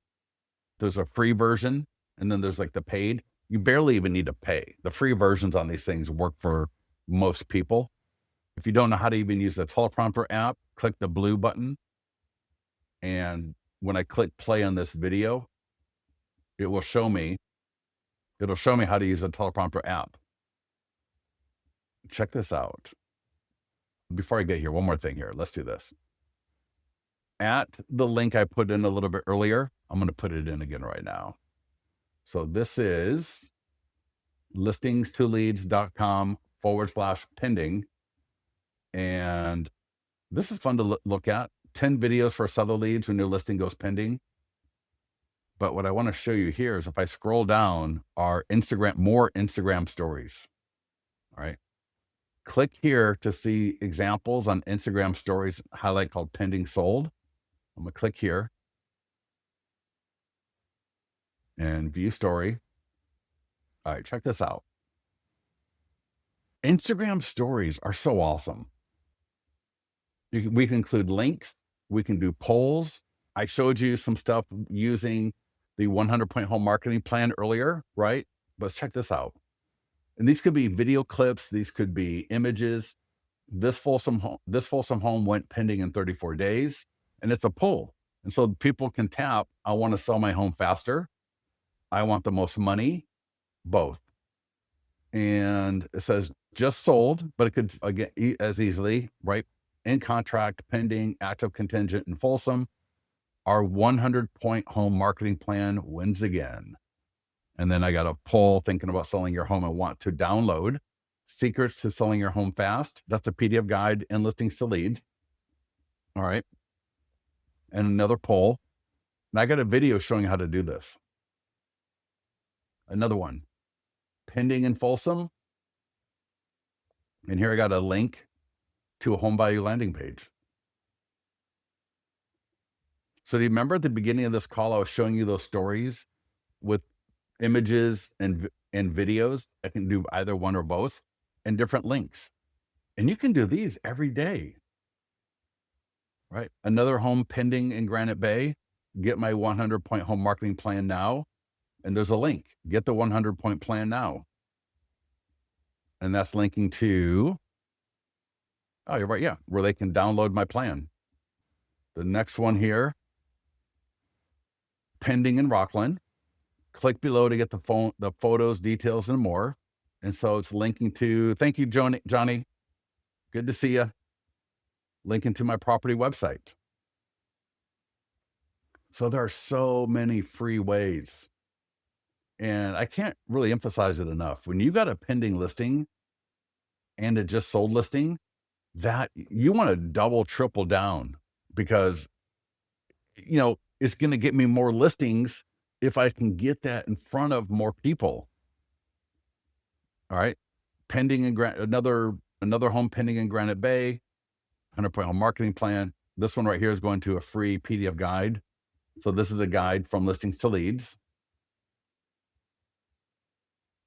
There's a free version, and then there's like the paid. You barely even need to pay. The free versions on these things work for most people. If you don't know how to even use the teleprompter app, click the blue button. And when I click play on this video, it will show me, it'll show me how to use a teleprompter app. Check this out. Before I get here, one more thing here. Let's do this. At the link I put in a little bit earlier, I'm going to put it in again right now. So this is listingstoleads.com/pending. And this is fun to look at. 10 videos for seller leads when your listing goes pending. But what I want to show you here is if I scroll down are more Instagram stories. All right. Click here to see examples on Instagram stories, highlight called pending sold. I'm going to click here and view story. All right, check this out. Instagram stories are so awesome. We can include links. We can do polls. I showed you some stuff using the 100-point home marketing plan earlier, right? But check this out. And these could be video clips. These could be images. This Folsom home went pending in 34 days, and it's a poll. And so people can tap, I want to sell my home faster. I want the most money, both. And it says just sold, but it could again as easily, right? In contract, pending, active contingent, and Folsom. Our 100-point home marketing plan wins again. And then I got a poll thinking about selling your home and want to download Secrets to Selling Your Home Fast. That's a PDF guide and listings to leads. All right. And another poll. And I got a video showing how to do this. Another one. Pending in Folsom. And here I got a link to a home value landing page. So do you remember at the beginning of this call, I was showing you those stories with images and videos? I can do either one or both and different links. And you can do these every day, right? Another home pending in Granite Bay. Get my 100-point home marketing plan now. And there's a link. Get the 100-point plan now. And that's linking to, oh, you're right. Yeah. Where they can download my plan. The next one here, pending in Rockland. Click below to get the photos, details, and more. And so it's linking to, thank you, Johnny. Good to see you. Linking to my property website. So there are so many free ways. And I can't really emphasize it enough. When you got a pending listing and a just sold listing, that you want to double, triple down because, it's going to get me more listings if I can get that in front of more people. All right. Pending in another home pending in Granite Bay, 100-point home marketing plan. This one right here is going to a free PDF guide. So this is a guide from listings to leads.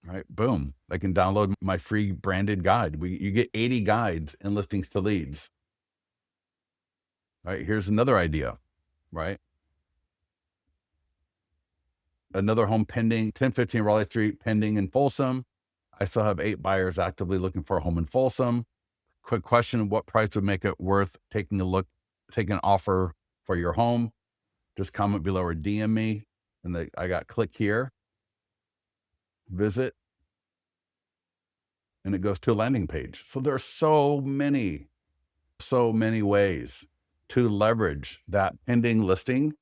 All right, boom. I can download my free branded guide. You get 80 guides in listings to leads. All right, here's another idea, right? Another home pending, 1015 Raleigh Street, pending in Folsom. I still have 8 buyers actively looking for a home in Folsom. Quick question, what price would make it worth taking an offer for your home? Just comment below or DM me. And I got click here, visit, and it goes to a landing page. So there are so many ways to leverage that pending listing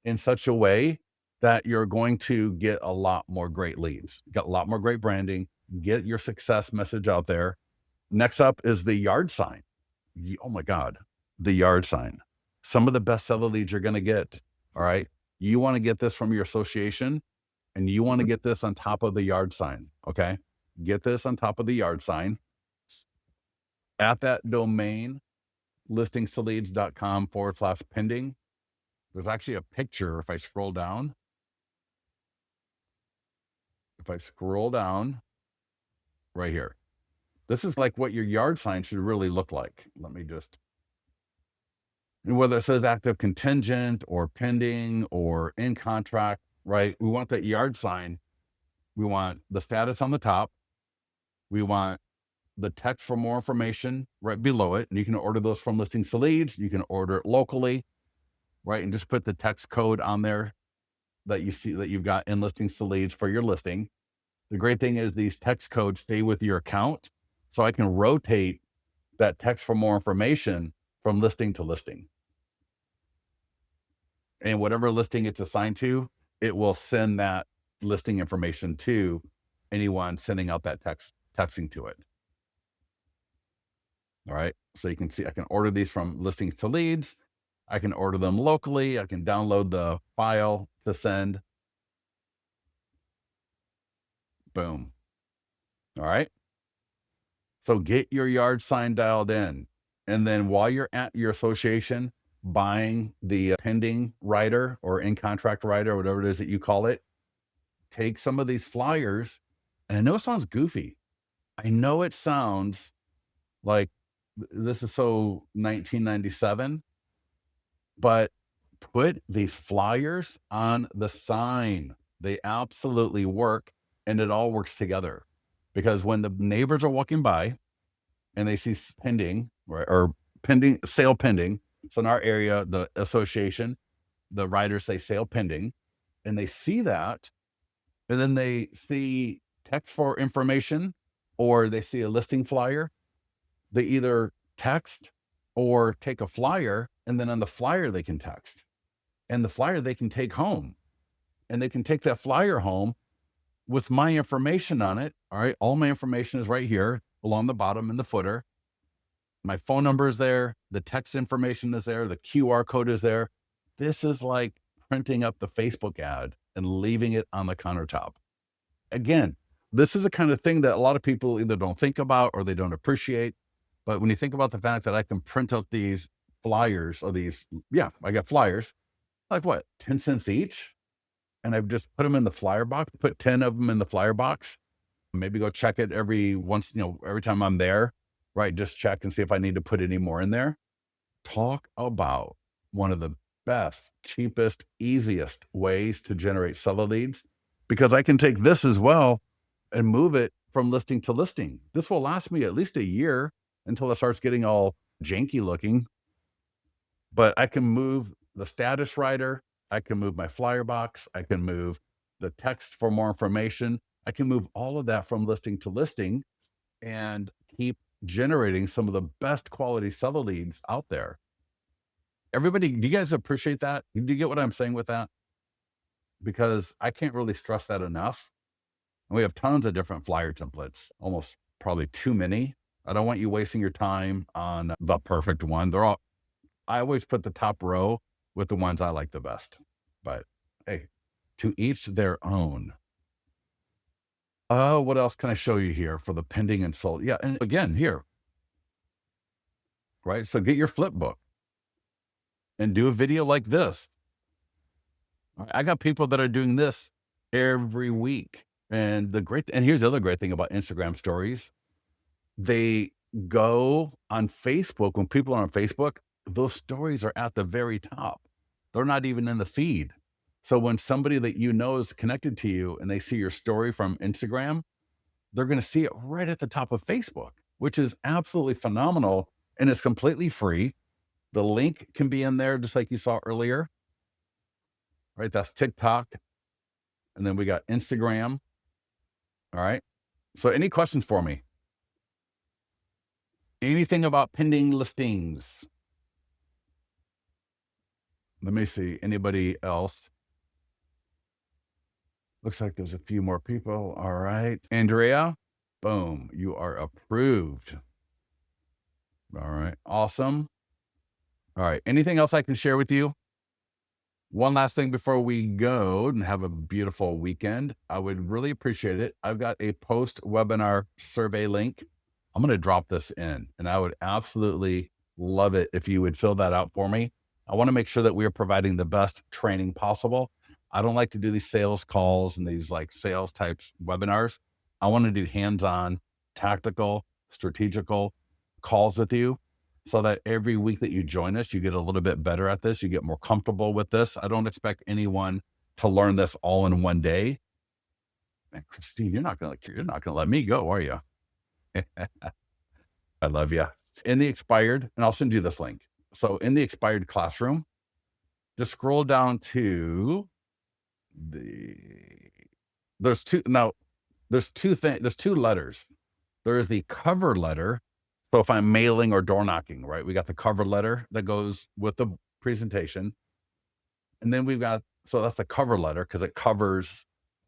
in such a way that you're going to get a lot more great leads, get a lot more great branding, get your success message out there. Next up is the yard sign. Oh my God, the yard sign. some of the best seller leads you're going to get. All right. You want to get this from your association and you want to get this on top of the yard sign. Okay. Get this on top of the yard sign at that domain, listingstoleads.com/pending. There's actually a picture. If I scroll down, right here, this is like what your yard sign should really look like. Let me just, and whether it says active contingent or pending or in contract, right? We want that yard sign. We want the status on the top. We want the text for more information right below it. And you can order those from Listings to Leads. You can order it locally, right? And just put the text code on there that you see that you've got in Listings to Leads for your listing. The great thing is these text codes stay with your account. So I can rotate that text for more information from listing to listing. And whatever listing it's assigned to, it will send that listing information to anyone sending out that texting to it. All right. So you can see I can order these from Listings to Leads. I can order them locally. I can download the file to send. Boom. All right. So get your yard sign dialed in. And then while you're at your association buying the pending rider or in contract rider, whatever it is that you call it, take some of these flyers. And I know it sounds goofy. I know it sounds like this is so 1997, but put these flyers on the sign. They absolutely work, and it all works together. Because when the neighbors are walking by and they see pending, right, or pending, sale pending. So in our area, the association, the riders say sale pending, and they see that, and then they see text for information or they see a listing flyer. They either text or take a flyer, and then on the flyer they can text, and the flyer they can take home, and they can take that flyer home with my information on it. All right. All my information is right here along the bottom in the footer. My phone number is there. The text information is there. The QR code is there. This is like printing up the Facebook ad and leaving it on the countertop. Again, this is the kind of thing that a lot of people either don't think about or they don't appreciate. But when you think about the fact that I can print out these flyers or these, I got flyers, like what, 10 cents each? And I've just put them in the flyer box, put 10 of them in the flyer box, maybe go check it every time I'm there, right? Just check and see if I need to put any more in there. Talk about one of the best, cheapest, easiest ways to generate seller leads, because I can take this as well and move it from listing to listing. This will last me at least a year until it starts getting all janky looking, but I can move the status writer. I can move my flyer box. I can move the text for more information. I can move all of that from listing to listing and keep generating some of the best quality seller leads out there. Everybody, do you guys appreciate that? Do you get what I'm saying with that? Because I can't really stress that enough. And we have tons of different flyer templates, almost probably too many. I don't want you wasting your time on the perfect one. I always put the top row with the ones I like the best. But hey, to each their own. What else can I show you here for the pending and sold? Yeah, and again, here, right? So get your flip book and do a video like this. I got people that are doing this every week. And here's the other great thing about Instagram stories. They go on Facebook. When people are on Facebook, those stories are at the very top. They're not even in the feed. So when somebody that you know is connected to you and they see your story from Instagram, they're going to see it right at the top of Facebook, which is absolutely phenomenal. And it's completely free. The link can be in there just like you saw earlier, right? That's TikTok. And then we got Instagram. All right. So any questions for me? Anything about pending listings? Let me see. Anybody else? Looks like there's a few more people. All right. Andrea, boom. You are approved. All right. Awesome. All right. Anything else I can share with you? One last thing before we go and have a beautiful weekend, I would really appreciate it. I've got a post webinar survey link. I'm going to drop this in, and I would absolutely love it if you would fill that out for me. I want to make sure that we are providing the best training possible. I don't like to do these sales calls and these like sales types webinars. I want to do hands-on, tactical, strategical calls with you, so that every week that you join us, you get a little bit better at this. You get more comfortable with this. I don't expect anyone to learn this all in one day. And Christine, you're not gonna let me go, are you? I love you. In the expired, and I'll send you this link. So in the expired classroom, just scroll down to the there's two now. There's two letters. There is the cover letter. So if I'm mailing or door knocking, right? We got the cover letter that goes with the presentation. And then we've got, so that's the cover letter because it covers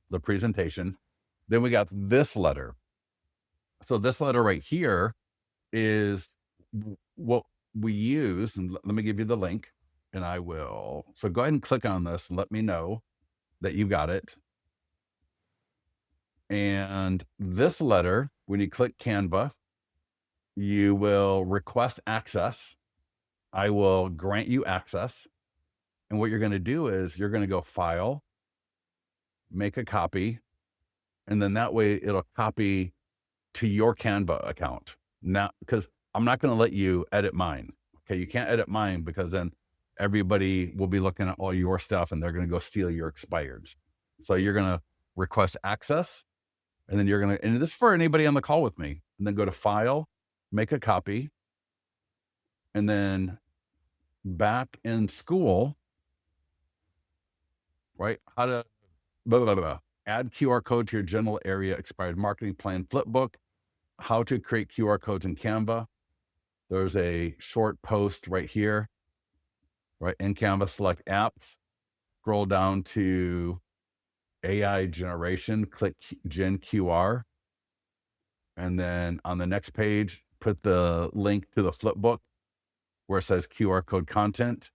the presentation. Then we got this letter. So this letter right here is what we use. And let me give you the link and I will. So go ahead and click on this and let me know that you got it. And this letter, when you click Canva, you will request access. I will grant you access. And what you're going to do is you're going to go file, make a copy, and then that way it'll copy to your Canva account. Now, because I'm not going to let you edit mine. Okay. You can't edit mine because then everybody will be looking at all your stuff and they're going to go steal your expireds. So you're going to request access and then you're going to, and this is for anybody on the call with me, and then go to file, make a copy, and then back in school, right? How to blah, blah, blah. Add QR code to your general area expired marketing plan flipbook, how to create QR codes in Canva. There's a short post right here, right? In Canva, select apps, scroll down to AI generation, click Gen QR. And then on the next page, put the link to the flipbook where it says QR code content.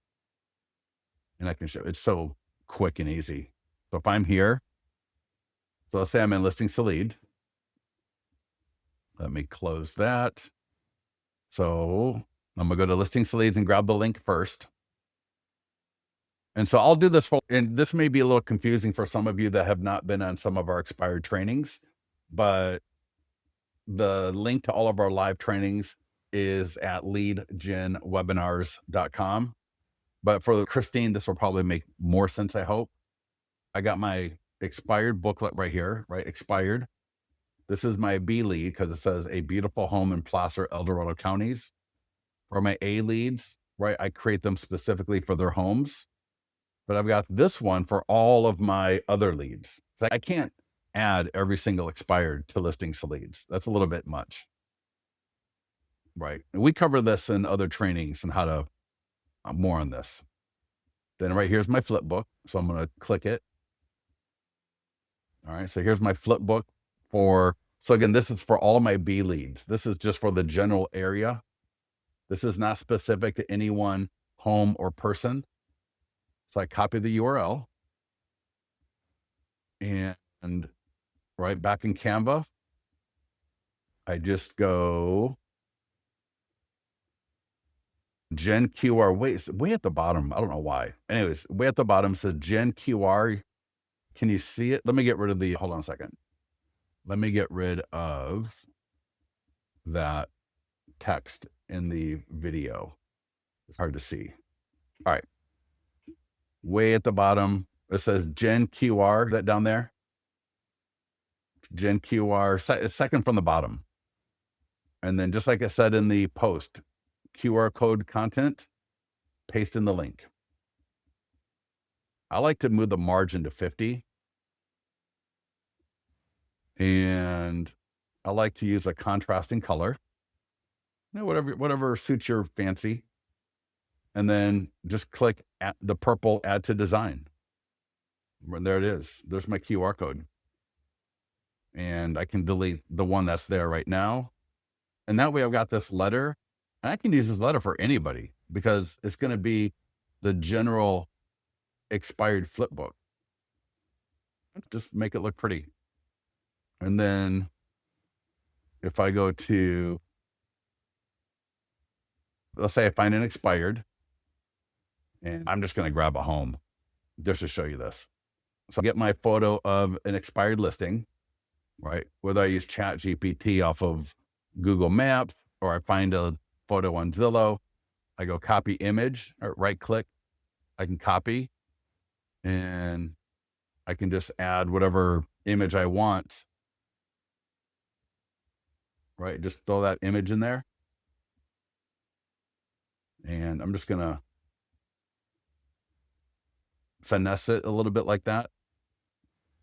And I can show it's so quick and easy. So if I'm here, so let's say I'm in listings to leads. Let me close that. So I'm gonna go to listings to leads and grab the link first. And so I'll do this and this may be a little confusing for some of you that have not been on some of our expired trainings, but the link to all of our live trainings is at leadgenwebinars.com. But for Christine, this will probably make more sense, I hope. I got my expired booklet right here, right? Expired. This is my B lead because it says a beautiful home in Placer, El Dorado counties. For my A leads, right? I create them specifically for their homes. But I've got this one for all of my other leads. I can't add every single expired to listings to leads. That's a little bit much. Right. And we cover this in other trainings and how to more on this. Then right here's my flip book. So I'm going to click it. All right. So here's my flip book so again, this is for all my B leads. This is just for the general area. This is not specific to any one home or person. So I copy the URL and right back in Canva, I just go Gen QR. Wait, it's way at the bottom. I don't know why. Anyways, way at the bottom says Gen QR. Can you see it? Let me get rid of hold on a second. Let me get rid of that text in the video. It's hard to see. All right. Way at the bottom, it says Gen QR, that down there. Gen QR, second from the bottom. And then just like I said in the post, QR code content, paste in the link. I like to move the margin to 50. And I like to use a contrasting color. Whatever suits your fancy. And then just click the purple add to design. And there it is. There's my QR code. And I can delete the one that's there right now. And that way I've got this letter. And I can use this letter for anybody. because it's going to be the general expired flip book. Just make it look pretty. And then if I go to, let's say I find an expired, and I'm just going to grab a home just to show you this. So I get my photo of an expired listing, right? Whether I use Chat GPT off of Google Maps or I find a photo on Zillow, I go copy image or right click. I can copy and I can just add whatever image I want, right? Just throw that image in there. And I'm just going to finesse it a little bit like that.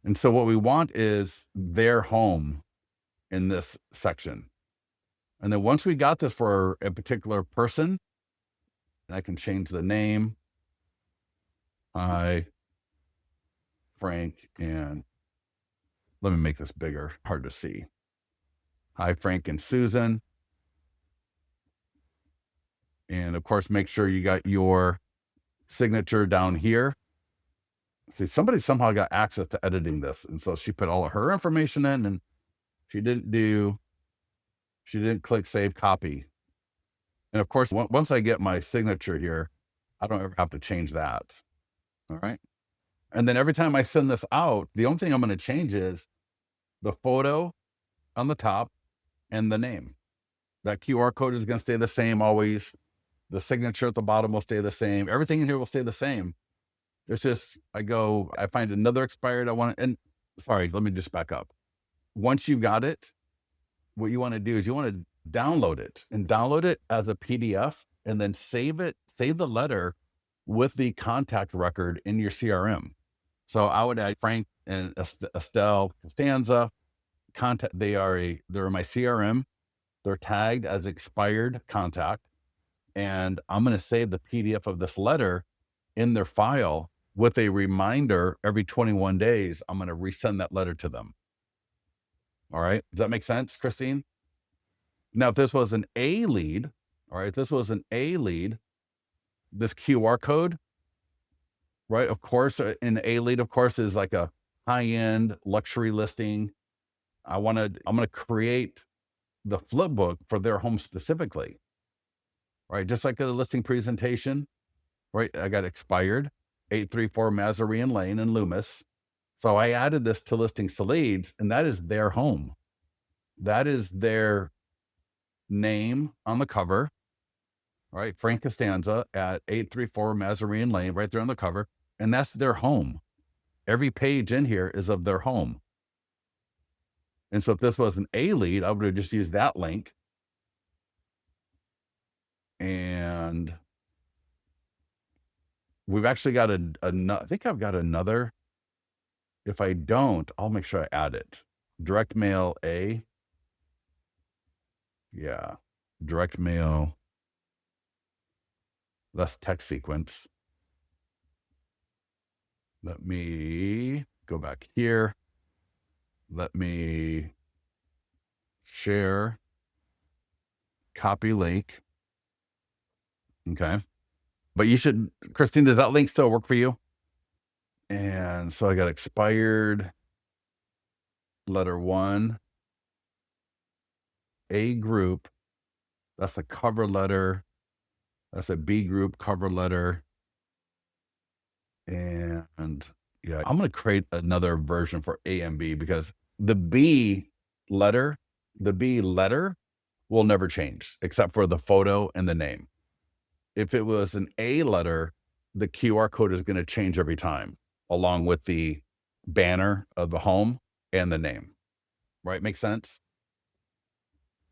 And so what we want is their home in this section. And then once we got this for a particular person, I can change the name. Hi, Frank, and let me make this bigger, hard to see. Hi, Frank and Susan. And of course, make sure you got your signature down here. See, somebody somehow got access to editing this. And so she put all of her information in and she didn't click save copy. And of course, once I get my signature here, I don't ever have to change that. All right. And then every time I send this out, the only thing I'm going to change is the photo on the top and the name. That QR code is going to stay the same always. The signature at the bottom will stay the same. Everything in here will stay the same. It's just, I find another expired. And sorry, let me just back up. Once you got it, what you want to do is you want to download it as a PDF and then save the letter with the contact record in your CRM. So I would add Frank and Estelle Costanza contact. They're in my CRM. They're tagged as expired contact. And I'm going to save the PDF of this letter in their file with a reminder every 21 days. I'm going to resend that letter to them. All right. Does that make sense, Christine? Now, if this was an A lead, this QR code, right? Of course, an A lead, of course, is like a high-end luxury listing. I'm going to create the flip book for their home specifically, right? Just like a listing presentation, right? I got expired, 834 Mazarine Lane in Loomis. So I added this to listings to leads, and that is their home. That is their name on the cover, right? Frank Costanza at 834 Mazarine Lane, right there on the cover. And that's their home. Every page in here is of their home. And so if this was an A lead, I would have just used that link. And we've actually got I think I've got another. If I don't, I'll make sure I add it. Direct mail A. Yeah. Direct mail. That's text sequence. Let me go back here. Let me share, copy link. Okay. But Christine, does that link still work for you? And so I got expired, letter 1, A group. That's the cover letter. That's a B group cover letter. And yeah, I'm going to create another version for A and B because the B letter will never change except for the photo and the name. If it was an A letter, the QR code is going to change every time along with the banner of the home and the name, right? Makes sense?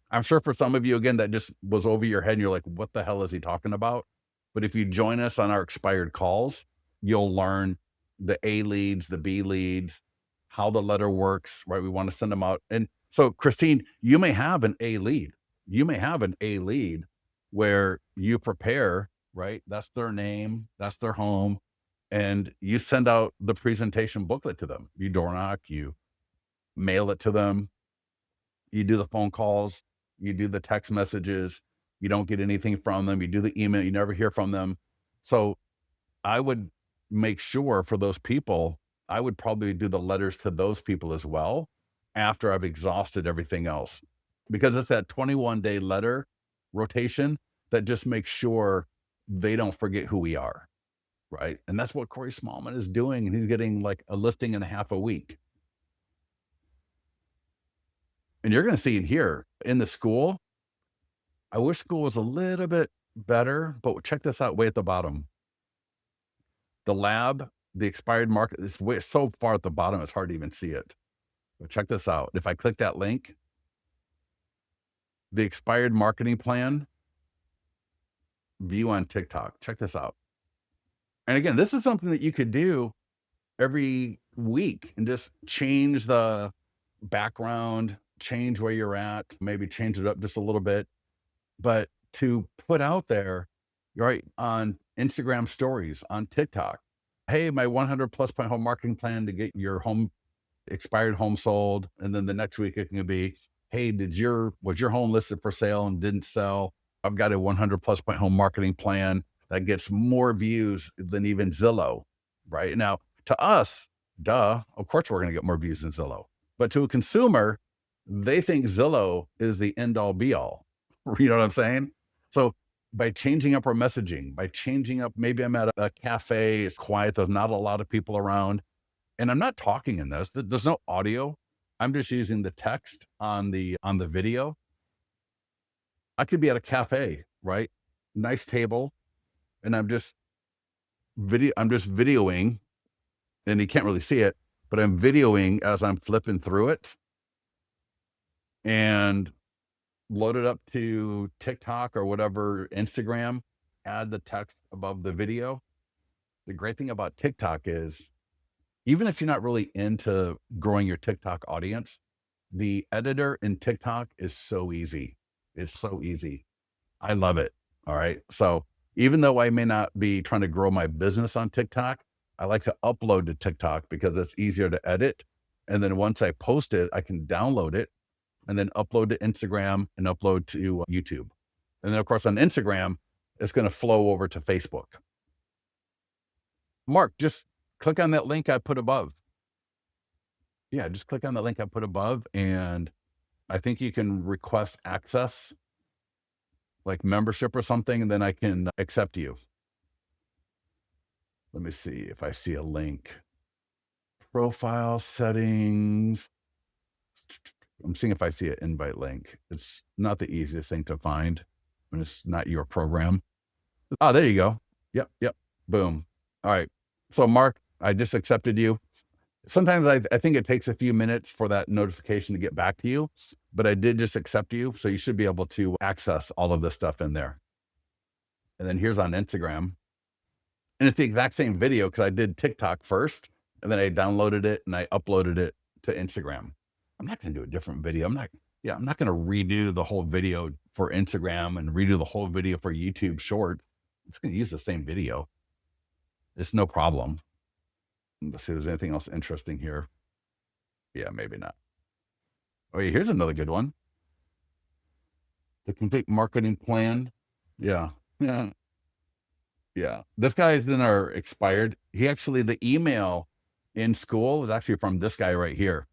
I'm sure for some of you, again, that just was over your head and you're like, what the hell is he talking about? But if you join us on our expired calls, you'll learn the A leads, the B leads, how the letter works, right? We want to send them out. And so, Christine, you may have an A lead. You may have an A lead where you prepare, right? That's their name, that's their home. And you send out the presentation booklet to them. You door knock, you mail it to them, you do the phone calls, you do the text messages, You don't get anything from them. You do the email, you never hear from them. So I would make sure for those people, I would probably do the letters to those people as well after I've exhausted everything else. Because it's that 21-day letter rotation that just makes sure they don't forget who we are. Right. And that's what Corey Smallman is doing. And he's getting like a listing and a half a week. And you're going to see it here in the school. I wish school was a little bit better, but check this out way at the bottom. The lab, the expired market is way so far at the bottom, it's hard to even see it. But check this out. If I click that link, the expired marketing plan view on TikTok. Check this out. And again, this is something that you could do every week and just change the background, change where you're at, maybe change it up just a little bit. But to put out there, right, on Instagram stories, on TikTok, hey, my 100 plus point home marketing plan to get your home expired home sold. And then the next week it can be, hey, was your home listed for sale and didn't sell? I've got a 100 plus point home marketing plan that gets more views than even Zillow. Right now, to us, duh, of course we're going to get more views than Zillow. But to a consumer, they think Zillow is the end all be all. You know what I'm saying? So by changing up our messaging, by changing up, maybe I'm at a cafe, it's quiet, there's not a lot of people around, and I'm not talking in this. There's no audio. I'm just using the text on the video. I could be at a cafe, right? Nice table, and I'm just videoing, and you can't really see it, but I'm videoing as I'm flipping through it and load it up to TikTok or whatever, Instagram, add the text above the video. The great thing about TikTok is even if you're not really into growing your TikTok audience, the editor in TikTok is so easy. It's so easy. I love it. All right. So even though I may not be trying to grow my business on TikTok, I like to upload to TikTok because it's easier to edit. And then once I post it, I can download it and then upload to Instagram and upload to YouTube. And then, of course, on Instagram, it's going to flow over to Facebook. Mark, just click on that link I put above. Yeah, just click on the link I put above, and I think you can request access, like membership or something, and then I can accept you. Let me see if I see a link. Profile settings. I'm seeing if I see an invite link. It's not the easiest thing to find when it's not your program. Oh, there you go. Yep, yep. Boom. All right. So, Mark, I just accepted you. Sometimes I think it takes a few minutes for that notification to get back to you, but I did just accept you. So you should be able to access all of this stuff in there. And then here's on Instagram. And it's the exact same video because I did TikTok first, and then I downloaded it and I uploaded it to Instagram. I'm not going to do a different video. I'm not going to redo the whole video for Instagram and redo the whole video for YouTube short. I'm just going to use the same video. It's no problem. Let's see if there's anything else interesting here. Yeah, maybe not. Oh, yeah, here's another good one. The complete marketing plan. Yeah. Yeah. Yeah. This guy is in our expired. The email in school was actually from this guy right here.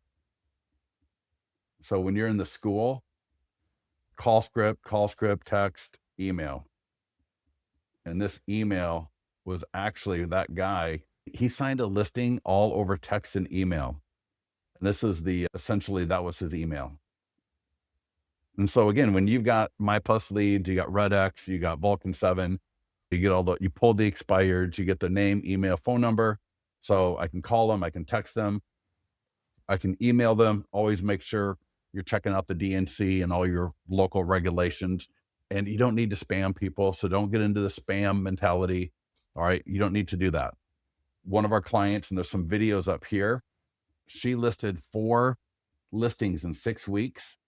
So when you're in the school, call script, text, email. And this email was actually that guy. He signed a listing all over text and email. And this is essentially that was his email. And so again, when you've got My Plus Leads, you got Red X, you got Vulcan 7, you get you pull the expireds, you get the name, email, phone number. So I can call them, I can text them, I can email them. Always make sure you're checking out the DNC and all your local regulations. And you don't need to spam people. So don't get into the spam mentality. All right. You don't need to do that. One of our clients, and there's some videos up here, she listed 4 listings in 6 weeks.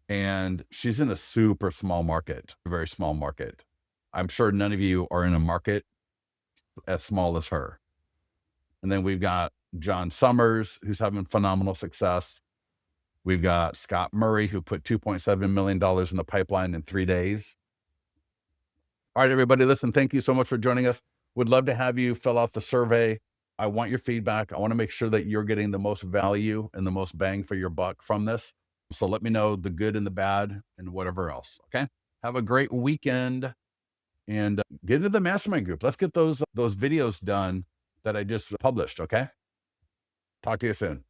And she's in a super small market, a very small market. I'm sure none of you are in a market as small as her. And then we've got John Summers, who's having phenomenal success. We've got Scott Murray, who put $2.7 million in the pipeline in 3 days. All right, everybody, listen, thank you so much for joining us. Would love to have you fill out the survey. I want your feedback. I want to make sure that you're getting the most value and the most bang for your buck from this. So let me know the good and the bad and whatever else. Okay. Have a great weekend and get into the mastermind group. Let's get those videos done that I just published. Okay. Talk to you soon.